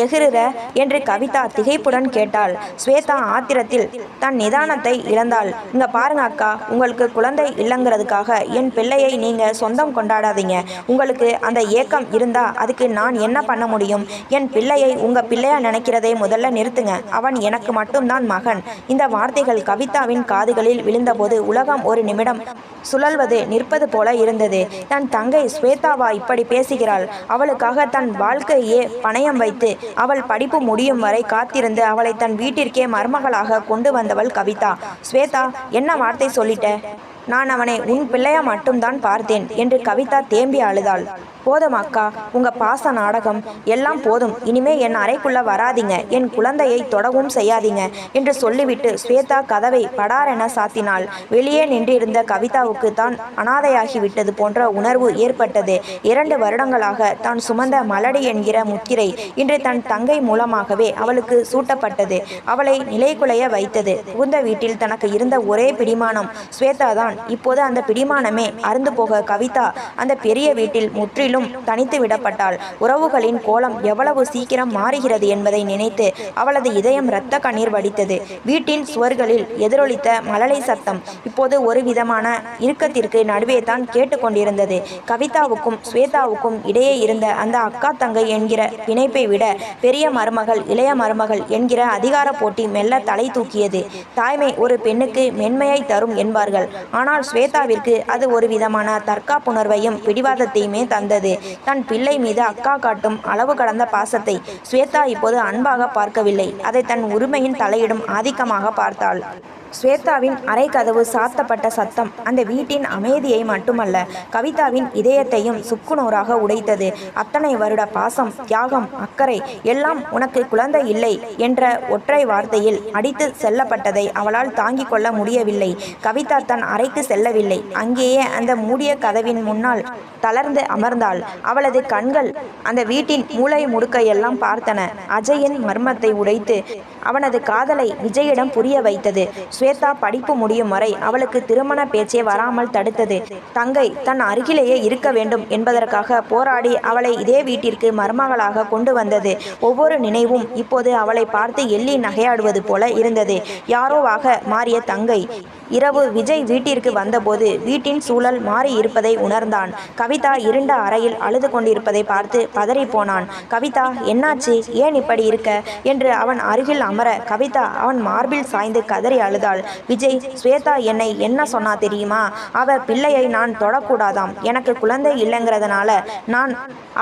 Speaker 1: எகிறுற என்று கவிதா திகைப்புடன் கேட்டாள். ஸ்வேதா ஆத்திரத்தில் தன் நிதானத்தை இழந்தாள். இங்க பாருங்க அக்கா, உங்களுக்கு குழந்தை இல்லைங்கிறதுக்காக என் பிள்ளையை நீங்க சொந்தம் கொண்டாடாதீங்க. உங்களுக்கு அந்த ஏக்கம் இருந்தா அதுக்கு நான் என்ன பண்ண முடியும்? என் பிள்ளையை உங்க பிள்ளையா நினைக்கிறதை முதல்ல நிறுத்துங்க. அவன் எனக்கு மட்டும்தான் மகன். இந்த வார்த்தைகள் கவிதாவின் காதுகளில் விழுந்தபோது உலகம் ஒரு நிமிடம் சுழல்வது நிற்பது போல இருந்தது. தன் தங்கை ஸ்வேதாவா இப்படி பேசுகிறாள்? அவளுக்காக தன் வாழ்க்கையே பணயம் வைத்து அவள் படிப்பு முடியும் வரை காத்திருந்து அவளை தன் வீட்டிற்கே மருமகளாக கொண்டு வந்தவள் கவிதா. ஸ்வேதா, என்ன வார்த்தை சொல்லிட்ட? நான் அவனை உன் பிள்ளையா மட்டும்தான் பார்த்தேன் என்று கவிதா தேம்பி அழுதாள். போதும் அக்கா, உங்க பாச நாடகம் எல்லாம் போதும். இனிமே என் அறைக்குள்ள வராதிங்க, என் குழந்தையை தொடவும் செய்யாதீங்க என்று சொல்லிவிட்டு ஸ்வேதா கதவை படாரென சாத்தினாள். வெளியே நின்றிருந்த கவிதாவுக்கு தான் அனாதையாகி விட்டது போன்ற உணர்வு ஏற்பட்டது. 2 வருடங்களாக தான் சுமந்த மலடி என்கிற முத்திரை இன்று தன் தங்கை மூலமாகவே அவளுக்கு சூட்டப்பட்டது. அவளை நிலைகுலைய வைத்தது. புகுந்த வீட்டில் தனக்கு இருந்த ஒரே பிடிமானம் ஸ்வேதா தான். இப்போது அந்த பிடிமானமே அருந்து போக கவிதா அந்த பெரிய வீட்டில் முற்றிலும் தனித்து விடப்பட்டாள். உறவுகளின் கோலம் எவ்வளவு சீக்கிரம் மாறுகிறது என்பதை நினைத்து அவளது இதயம் இரத்த கண்ணீர் வடித்தது. வீட்டின் சுவர்களில் எதிரொலித்த மழலை சத்தம் இப்போது ஒரு விதமான இறுக்கத்திற்கு நடுவே தான் கேட்டுக்கொண்டிருந்தது. கவிதாவுக்கும் ஸ்வேதாவுக்கும் இடையே இருந்த அந்த அக்கா தங்கை என்கிற பிணைப்பை விட பெரிய மருமகள் இளைய மருமகள் என்கிற அதிகார போட்டி மெல்ல தலை தூக்கியது. தாய்மை ஒரு பெண்ணுக்கு மென்மையை தரும் என்பார்கள். ஆனால் ஸ்வேதாவிற்கு அது ஒரு விதமான தற்காப்புணர்வையும் பிடிவாதத்தையுமே தந்தது. தன் பிள்ளை மீது அக்கா காட்டும் அளவு கடந்த பாசத்தை ஸ்வேதா இப்போது அன்பாக பார்க்கவில்லை. அதை தன் உரிமையின் தலையிடும் ஆதிக்கமாக பார்த்தாள். ஸ்வேதாவின் அறை கதவு சாத்தப்பட்ட சத்தம் அந்த வீட்டின் அமைதியை மட்டுமல்ல, கவிதாவின் இதயத்தையும் சுக்குநூறாக உடைத்தது. அத்தனை வருட பாசம், தியாகம், அக்கறை எல்லாம் உனக்கு குழந்தை இல்லை என்ற ஒற்றை வார்த்தையில் அடித்து செல்லப்பட்டதை அவளால் தாங்கிக் கொள்ள முடியவில்லை. கவிதா தன் அறைக்கு செல்லவில்லை. அங்கேயே அந்த மூடிய கதவின் முன்னால் தளர்ந்து அமர்ந்தாள். அவளது கண்கள் அந்த வீட்டின் மூளை முடுக்கையெல்லாம் பார்த்தன. அஜயின் மர்மத்தை உடைத்து அவனது காதலை விஜயிடம் புரிய வைத்தது. ஸ்வேதா படிப்பு முடியும் வரை அவளுக்கு திருமண பேச்சே வராமல் தடுத்தது. தங்கை தன் அருகிலேயே இருக்க வேண்டும் என்பதற்காக போராடி அவளை இதே வீட்டிற்கு மருமகளாக கொண்டு வந்தது. ஒவ்வொரு நினைவும் இப்போது அவளை பார்த்து எள்ளி நகையாடுவது போல இருந்தது. யாரோவாக மாறிய தங்கை இரவு விஜய் வீட்டிற்கு வந்தபோது வீட்டின் சூழல் மாறி இருப்பதை உணர்ந்தான். கவிதா இருண்ட அறையில் அழுது கொண்டிருப்பதை பார்த்து பதறி போனான். கவிதா, என்னாச்சு? ஏன் இப்படி இருக்க என்று அவன் அருகில் அமர கவிதா அவன் மார்பில் சாய்ந்து கதறி அழுதாள். விஜய், ஸ்வேதா என்னை என்ன சொன்னா தெரியுமா? அவ பிள்ளையை நான் தொடக்கூடாதாம். எனக்கு குழந்தை இல்லைங்கிறதுனால நான்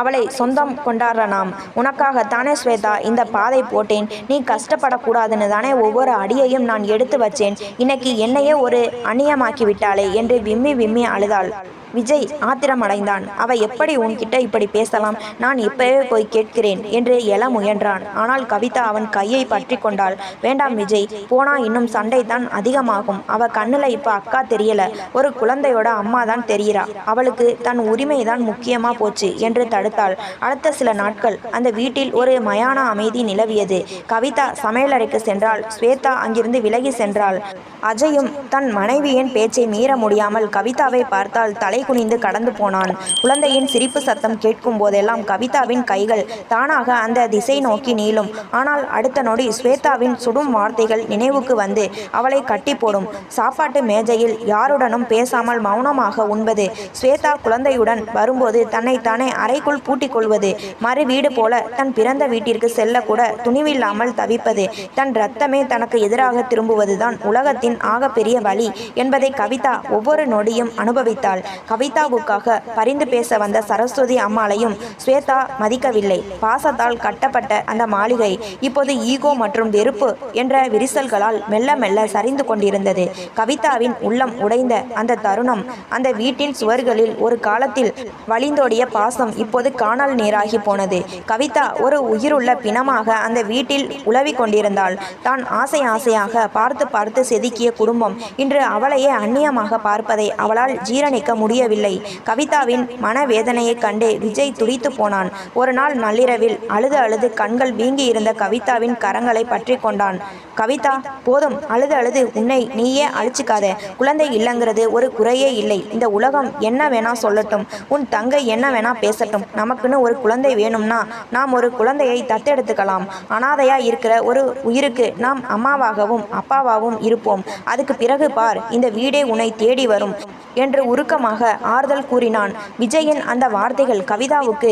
Speaker 1: அவளை சொந்தம் கொண்டாடுறனாம். உனக்காகத்தானே ஸ்வேதா இந்த பாதை போட்டேன். நீ கஷ்டப்படக்கூடாதுன்னு தானே ஒவ்வொரு அடியையும் நான் எடுத்து வச்சேன். இன்னைக்கு என்னையே ஒரு அந்நியமாக்கி விட்டாளே என்று விம்மி விம்மி அழுதாள். விஜய் ஆத்திரமடைந்தான். அவ எப்படி உன்கிட்ட இப்படி பேசலாம்? நான் இப்பவே போய் கேட்கிறேன் என்று எழ முயன்றான். ஆனால் கவிதா அவன் கையை பற்றி கொண்டாள். வேண்டாம் விஜய், போனா இன்னும் சண்டை தான் அதிகமாகும். அவ கண்ணுல இப்ப அக்கா தெரியல, ஒரு குழந்தையோட அம்மா தான் தெரிகிறா. அவளுக்கு தன் உரிமை தான் முக்கியமா போச்சு என்று தடுத்தாள். அடுத்த சில நாட்கள் அந்த வீட்டில் ஒரு மயான அமைதி நிலவியது. கவிதா சமையலறைக்கு சென்றாள். ஸ்வேதா அங்கிருந்து விலகி சென்றாள். அஜயும் தன் மனைவியின் பேச்சை மீற முடியாமல் கவிதாவை பார்த்தால் தலை குனிந்து கடந்து போனான். குழந்தையின் சிரிப்பு சத்தம் கேட்கும் போதெல்லாம் கவிதாவின் கைகள் தானாக அந்த திசை நோக்கி நீளும். ஆனால் அடுத்த நொடி ஸ்வேதாவின் சுடும் வார்த்தைகள் நினைவுக்கு வந்து அவளை கட்டி போடும். சாப்பாட்டு மேஜையில் யாருடனும் பேசாமல் மௌனமாக உண்பது, ஸ்வேதா குழந்தையுடன் வரும்போது தன்னைத்தானே அறைக்குள் பூட்டிக் கொள்வது, மறு வீடு போல தன் பிறந்த வீட்டிற்கு செல்ல கூட துணிவில்லாமல் தவிப்பது, தன் இரத்தமே தனக்கு எதிராக திரும்புவதுதான் உலகத்தின் ஆக பெரிய வலி என்பதை கவிதா ஒவ்வொரு நொடியும் அனுபவித்தாள். கவிதாவுக்காக பரிந்து பேச வந்த சரஸ்வதி அம்மாளையும் ஸ்வேதா மதிக்கவில்லை. பாசத்தால் கட்டப்பட்ட அந்த மாளிகை இப்போது ஈகோ மற்றும் வெறுப்பு என்ற விரிசல்களால் மெல்ல மெல்ல சரிந்து கொண்டிருந்தது. கவிதாவின் உள்ளம் உடைந்த அந்த தருணம். அந்த வீட்டின் சுவர்களில் ஒரு காலத்தில் வழிந்தோடிய பாசம் இப்போது காணல் நீராகி போனது. கவிதா ஒரு உயிருள்ள பிணமாக அந்த வீட்டில் உலவிக் கொண்டிருந்தாள். தான் ஆசையாக பார்த்து பார்த்து செதுக்கிய குடும்பம் இன்று அவளையே அந்நியமாக பார்ப்பதை அவளால் ஜீரணிக்க முடியவில்லை. கவிதாவின் மனவேதனையைக் கண்டு விஜய் துடித்து போனான். ஒரு நாள் நள்ளிரவில் அழுது கண்கள் வீங்கி இருந்த கவிதாவின் கரங்களை பற்றி கொண்டான். கவிதா, போதும், அழுது உன்னை நீயே அழிச்சுக்காத. குழந்தை இல்லைங்கிறது ஒரு குறையே இல்லை. இந்த உலகம் என்ன வேணா சொல்லட்டும், உன் தங்கை என்ன வேணா பேசட்டும், நமக்குன்னு ஒரு குழந்தை வேணும்னா நாம் ஒரு குழந்தையை தத்தெடுத்துக்கலாம். அனாதையா இருக்கிற ஒரு உயிருக்கு நாம் அம்மாவாகவும் அப்பாவாகவும் இருப்போம். அதுக்கு பிறகு பார், இந்த வீடே உன்னை தேடி வரும் என்று உருக்கமாக ஆறுதல் கூறினான். விஜயின் அந்த வார்த்தைகள் கவிதாவுக்கு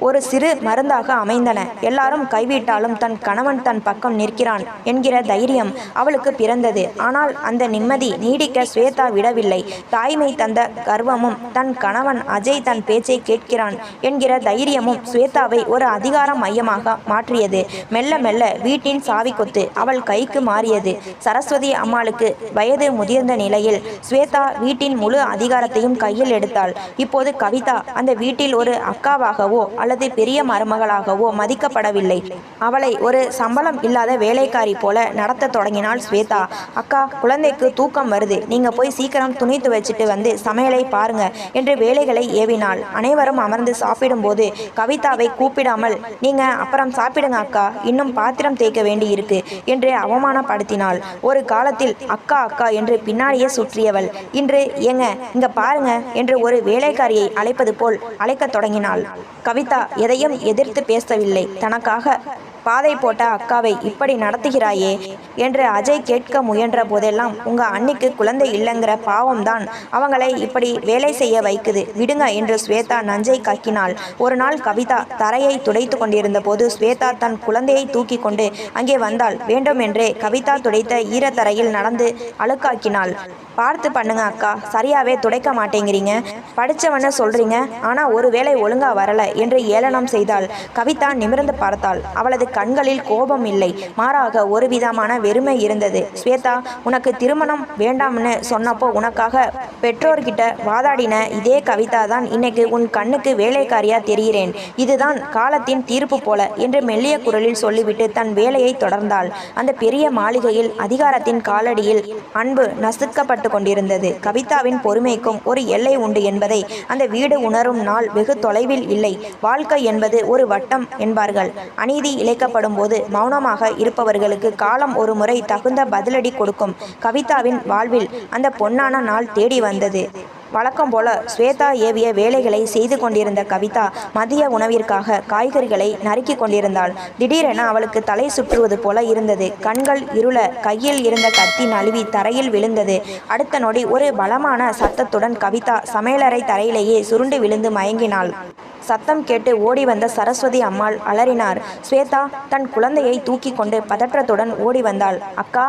Speaker 1: ஒரு சிறு மருந்தாக அமைந்தன. எல்லாரும் கைவிட்டாலும் தன் கணவன் தன் பக்கம் நிற்கிறான் என்கிற தைரியம் அவளுக்கு பிறந்தது. ஆனால் அந்த நிம்மதி நீடிக்க ஸ்வேதா விடவில்லை. தாய்மை தந்த கர்வமும் தன் கணவன் அஜய் தன் பேச்சை கேட்கிறான் என்கிற தைரியமும் ஸ்வேதாவை ஒரு அதிகார மையமாக மாற்றியது. மெல்ல மெல்ல வீட்டின் சாவி கொத்து அவள் கைக்கு மாறியது. சரஸ்வதி அம்மாளுக்கு வயது முதிர்ந்த நிலையில் ஸ்வேதா வீட்டின் முழு அதிகாரத்தையும் கையில் எடுத்தாள். இப்போது கவிதா அந்த வீட்டில் ஒரு அக்காவாகவோ அல்லது பெரிய மருமகளாகவோ மதிக்கப்படவில்லை. அவளை ஒரு சம்பளம் இல்லாத வேலைக்காரி போல நடத்த தொடங்கினாள் ஸ்வேதா. அக்கா, குழந்தைக்கு தூக்கம் வருது, நீங்க போய் சீக்கிரம் துணி துவைச்சிட்டு வந்து சமையலை பாருங்க என்று வேலைகளை ஏவினாள். அனைவரும் அமர்ந்து சாப்பிடும்போது கவிதாவை கூப்பிடாமல், நீங்க அப்புறம் சாப்பிடுங்க அக்கா, இன்னும் பாத்திரம் தேய்க்க வேண்டி இருக்கு என்று அவமானப்படுத்தினாள். ஒரு காலத்தில் அக்கா அக்கா என்று பின்னாடியே சுற்றியவள் இன்று ஏங்க இங்க பாருங்க என்று ஒரு வேலைக்காரியை அழைப்பது போல் அழைக்கத் தொடங்கினாள். கவிதா எதையும் எதிர்த்து பேசவில்லை. தனக்காக பாதை போட்ட அக்காவை இப்படி நடத்துகிறாயே என்று அஜய் கேட்க முயன்ற போதெல்லாம், உங்க அன்னிக்கு குழந்தை இல்லைங்கிற பாவம்தான் அவங்களை இப்படி வேலை செய்ய வைக்குது, விடுங்க என்று ஸ்வேதா நஞ்சை கக்கினாள். ஒரு நாள் கவிதா தரையை துடைத்து கொண்டிருந்த போது ஸ்வேதா தன் குழந்தையை தூக்கி கொண்டு அங்கே வந்தாள். வேண்டுமென்றே கவிதா துடைத்த ஈரத்தரையில் நடந்து அழுக்காக்கினாள். பார்த்து பண்ணுங்க அக்கா, சரியாவே துடைக்க மாட்டேங்கிறீங்க, படிச்சவன்னு சொல்றீங்க, ஆனா ஒரு வேளை ஒழுங்கா வரல என்று ஏளனம் செய்தாள். கவிதா நிமிர்ந்து பார்த்தாள். அவளது கண்களில் கோபம் இல்லை, மாறாக ஒரு விதமான வெறுமை இருந்தது. ஸ்வேதா, உனக்கு திருமணம் வேண்டாம்னு சொன்னப்போ உனக்காக பெற்றோர்கிட்ட வாதாடின இதே கவிதா தான் இன்னைக்கு உன் கண்ணுக்கு வேலைக்காரியா தெரிகிறேன். இதுதான் காலத்தின் தீர்ப்பு போல என்று மெல்லிய குரலில் சொல்லிவிட்டு தன் வேலையை தொடர்ந்தாள். அந்த பெரிய மாளிகையில் அதிகாரத்தின் காலடியில் அன்பு நசுக்கப்பட்டு கொண்டிருந்தது. கவிதாவின் பொறுமைக்கும் ஒரு எல்லை உண்டு என்பதை அந்த வீடு உணரும் நாள் வெகு தொலைவில் இல்லை. வாழ்க்கை என்பது ஒரு வட்டம் என்பார்கள். அநீதி இழைக்கப்படும் போது மௌனமாக இருப்பவர்களுக்கு காலம் ஒரு முறை தகுந்த பதிலடி கொடுக்கும். கவிதாவின் வாழ்வில் அந்த பொன்னான நாள் தேடி வந்தது. வழக்கம் போல ஸ்வேதா ஏவிய வேலைகளை செய்து கொண்டிருந்த கவிதா மதிய உணவிற்காக காய்கறிகளை நறுக்கி கொண்டிருந்தாள். திடீரென அவளுக்கு தலை சுற்றுவது போல இருந்தது. கண்கள் இருள கையில் இருந்த கத்தி நழுவி தரையில் விழுந்தது. அடுத்த நொடி ஒரு பலமான சத்தத்துடன் கவிதா சமையலறை தரையிலேயே சுருண்டு விழுந்து மயங்கினாள். சத்தம் கேட்டு ஓடி வந்த சரஸ்வதி அம்மாள் அலறினார். ஸ்வேதா தன் குழந்தையை தூக்கி கொண்டு பதற்றத்துடன் ஓடி வந்தாள். அக்கா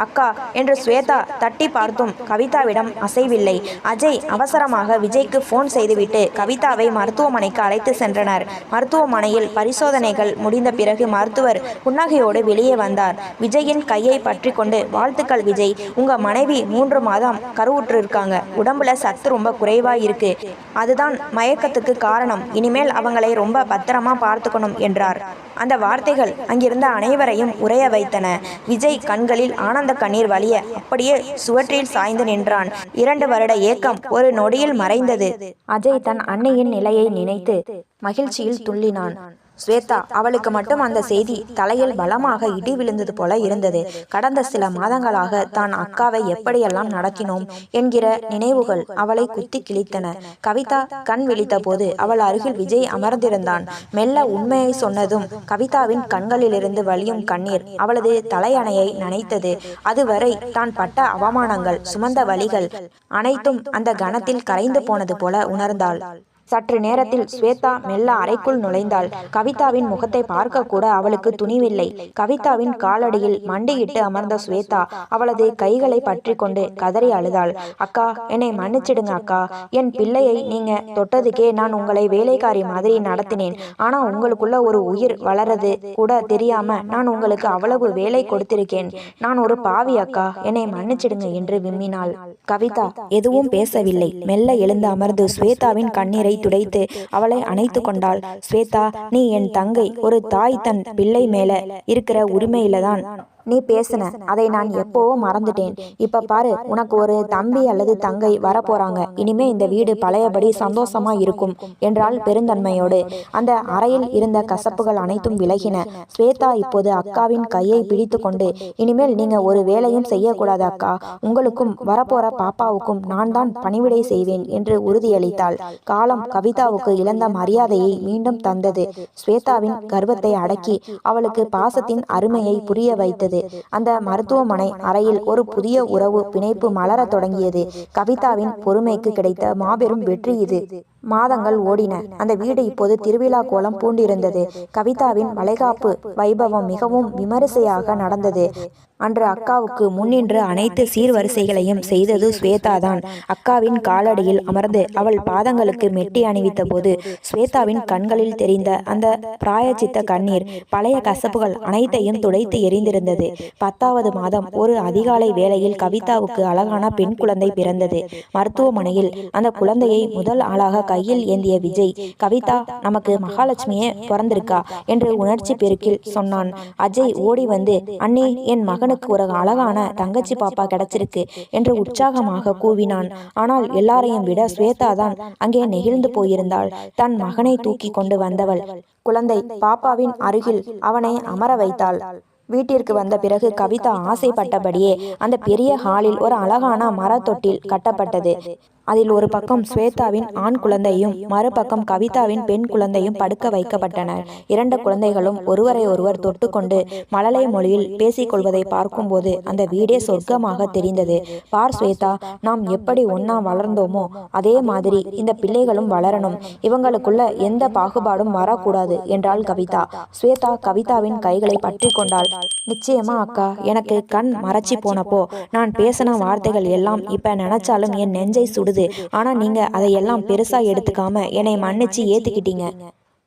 Speaker 1: அக்கா என்று ஸ்வேதா தட்டி பார்த்தும் கவிதாவிடம் அசைவில்லை. அஜய் அவசரமாக விஜய்க்கு போன் செய்துவிட்டு கவிதாவை மருத்துவமனைக்கு அழைத்து சென்றனர். மருத்துவமனையில் பரிசோதனைகள் முடிந்த பிறகு மருத்துவர் புன்னகையோடு வெளியே வந்தார். விஜயின் கையை பற்றி கொண்டு, வாழ்த்துக்கள் விஜய், உங்க மனைவி 3 மாதம் கருவுற்று இருக்காங்க. உடம்புல சத்து ரொம்ப குறைவா இருக்கு, அதுதான் மயக்கத்துக்கு காரணம். இனிமேல் அவங்களை ரொம்ப பத்திரமா பார்த்துக்கணும் என்றார். அந்த வார்த்தைகள் அங்கிருந்த அனைவரையும் உறைய வைத்தன. விஜய் கண்களில் ஆனந்த கண்ணீர் வழிய அப்படியே சுவற்றில் சாய்ந்து நின்றான். 2 வருட ஏக்கம் ஒரு நொடியில் மறைந்தது. அஜய் தன் அன்னையின் நிலையை நினைத்து மகிழ்ச்சியில் துள்ளினான். ஸ்வேதா, அவளுக்கு மட்டும் அந்த செய்தி தலையில் பலமாக இடி விழுந்தது போல இருந்தது. கடந்த சில மாதங்களாக தான் அக்காவை எப்படியெல்லாம் நடத்தினோம் என்கிற நினைவுகள் அவளை குத்தி கிழித்தன. கவிதா கண் விழித்த போது அவள் அருகில் விஜய் அமர்ந்திருந்தான். மெல்ல உண்மையை சொன்னதும் கவிதாவின் கண்களிலிருந்து வழியும் கண்ணீர் அவளது தலையணையை நனைத்தது. அதுவரை தான் பட்ட அவமானங்கள், சுமந்த வலிகள் அனைத்தும் அந்த கணத்தில் கரைந்து போனது போல உணர்ந்தாள். சற்று நேரத்தில் ஸ்வேதா மெல்ல அறைக்குள் நுழைந்தாள். கவிதாவின் முகத்தை பார்க்க கூட அவளுக்கு துணிவில்லை. கவிதாவின் காலடியில் மண்டியிட்டு அமர்ந்த ஸ்வேதா அவளது கைகளை பற்றி கொண்டு கதறி அழுதாள். அக்கா, என்னை மன்னிச்சிடுங்க அக்கா. என் பிள்ளையை நீங்க தொட்டதுக்கே நான் உங்களை வேலைக்காரி மாதிரி நடத்தினேன். ஆனா உங்களுக்குள்ள ஒரு உயிர் வளரது கூட தெரியாம நான் உங்களுக்கு அவ்வளவு வேலை கொடுத்திருக்கேன். நான் ஒரு பாவி அக்கா, என்னை மன்னிச்சிடுங்க என்று விம்மினாள். கவிதா எதுவும் பேசவில்லை. மெல்ல எழுந்து அமர்ந்து ஸ்வேதாவின் கண்ணீரை துடைத்து அவளை அணைத்து கொண்டாள். ஸ்வேதா, நீ என் தங்கை. ஒரு தாய் தன் பிள்ளை மேல இருக்கிற உரிமையில தான் நீ பேசுன. அதை நான் எப்போவோ மறந்துட்டேன். இப்ப பாரு, உனக்கு ஒரு தம்பி அல்லது தங்கை வரப்போறாங்க. இனிமே இந்த வீடு பழையபடி சந்தோஷமா இருக்கும் என்றாள் பெருந்தன்மையோடு. அந்த அறையில் இருந்த கசப்புகள் அனைத்தும் விலகின. ஸ்வேதா இப்போது அக்காவின் கையை பிடித்து கொண்டு, இனிமேல் நீங்க ஒரு வேலையும் செய்யக்கூடாது அக்கா. உங்களுக்கும் வரப்போற பாப்பாவுக்கும் நான் தான் பணிவிடை செய்வேன் என்று உறுதியளித்தாள். காலம் கவிதாவுக்கு இழந்த மரியாதையை மீண்டும் தந்தது. ஸ்வேதாவின் கர்வத்தை அடக்கி அவளுக்கு பாசத்தின் அருமையை புரிய வைத்தது. அந்த மருத்துவமனை அறையில் ஒரு புதிய உறவு பிணைப்பு மலரத் தொடங்கியது. கவிதாவின் பொறுமைக்கு கிடைத்த மாபெரும் வெற்றி இது. மாதங்கள் ஓடின. அந்த வீடு இப்போது திருவிழா கோலம் பூண்டிருந்தது. கவிதாவின் வளைகாப்பு வைபவம் மிகவும் விமரிசையாக நடந்தது. அன்று அக்காவுக்கு முன்னின்று அனைத்து சீர்வரிசைகளையும் செய்தது ஸ்வேதா தான். அக்காவின் காலடியில் அமர்ந்து அவள் பாதங்களுக்கு மெட்டி அணிவித்த போது ஸ்வேதாவின் கண்களில் தெரிந்த அந்த பிராயச்சித்த கண்ணீர் பழைய கசப்புகள் அனைத்தையும் துடைத்து எரிந்திருந்தது. 10வது மாதம் ஒரு அதிகாலை வேளையில் கவிதாவுக்கு அழகான பெண் குழந்தை பிறந்தது. மருத்துவமனையில் அந்த குழந்தையை முதல் ஆளாக கையில் ஏந்திய விஜய், கவிதா, நமக்கு மகாலட்சுமியே பிறந்திருக்கா என்று உணர்ச்சி பெருக்கில் சொன்னான். அஜய் ஓடி வந்து, அண்ணே, என் மகனுக்கு ஒரு அழகான தங்கச்சி பாப்பா கிடைச்சிருக்கு என்று உற்சாகமாக கூவினான். ஆனால் எல்லாரையும் விட ஸ்வேதா தான் அங்கே நெகிழ்ந்து போயிருந்தாள். தன் மகனை தூக்கி கொண்டு வந்தவள் குழந்தை பாப்பாவின் அருகில் அவனை அமர வைத்தாள். வீட்டிற்கு வந்த பிறகு கவிதா ஆசைப்பட்டபடியே அந்த பெரிய ஹாலில் ஒரு அழகான மரத்தொட்டில் கட்டப்பட்டது. அதில் ஒரு பக்கம் ஸ்வேதாவின் ஆண் குழந்தையும் மறுபக்கம் கவிதாவின் பெண் குழந்தையும் படுக்க வைக்கப்பட்டனர். 2 குழந்தைகளும் ஒருவரை ஒருவர் தொட்டுக்கொண்டு மழலை மொழியில் பேசிக்கொள்வதை பார்க்கும்போது அந்த வீடே சொர்க்கமாக தெரிந்தது. பார் ஸ்வேதா, நாம் எப்படி ஒன்னா வளர்ந்தோமோ அதே மாதிரி இந்த பிள்ளைகளும் வளரணும். இவங்களுக்குள்ள எந்த பாகுபாடும் வரக்கூடாது என்றாள் கவிதா. ஸ்வேதா கவிதாவின் கைகளை பற்றி கொண்டாள். நிச்சயமா அக்கா, எனக்கு கண் மறைச்சி போனப்போ நான் பேசின வார்த்தைகள் எல்லாம் இப்ப நினைச்சாலும் என் நெஞ்சை சுடுது. ஆனா நீங்க அதையெல்லாம் பெருசா எடுத்துக்காம என்னை மன்னிச்சு ஏத்துக்கிட்டீங்க.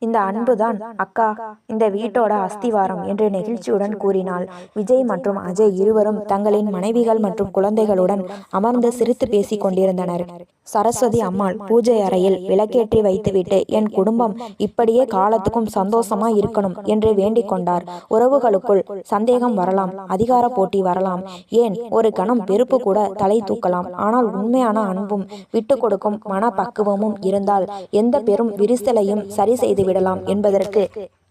Speaker 1: இந்த அன்புதான் அக்கா இந்த வீட்டோட அஸ்திவாரம் என்று நெகிழ்ச்சியுடன் கூறினாள். விஜய் மற்றும் அஜய் இருவரும் தங்களின் மனைவிகள் மற்றும் குழந்தைகளுடன் அமர்ந்து சிரித்து பேசி கொண்டிருந்தனர். சரஸ்வதி அம்மாள் பூஜை அறையில் விளக்கேற்றி வைத்துவிட்டு, என் குடும்பம் இப்படியே காலத்துக்கும் சந்தோஷமா இருக்கணும் என்று வேண்டிக் கொண்டார். உறவுகளுக்குள் சந்தேகம் வரலாம், அதிகார போட்டி வரலாம், ஏன் ஒரு கணம் வெறுப்பு கூட தலை தூக்கலாம். ஆனால் உண்மையான அன்பும் விட்டு கொடுக்கும் மனப்பக்குவமும் இருந்தால் எந்த பெரும் விரிசலையும் சரி செய்து விடலாம் என்பதற்கு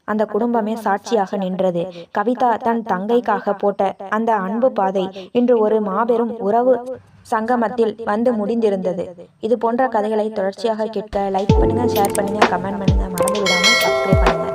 Speaker 1: அந்த குடும்பமே சாட்சியாக நின்றது. கவிதா தன் தங்கைக்காக போட்ட அந்த அன்பு பாதை இன்று ஒரு மாபெரும் உறவு சங்கமத்தில் வந்து முடிந்திருந்தது. இது போன்ற கதைகளை தொடர்ச்சியாக கேட்க லைக் பண்ணுங்க, ஷேர் பண்ணுங்க, கமெண்ட் பண்ணுங்க, மறந்து விடாமல் சப்ஸ்கிரைப் பண்ணுங்க.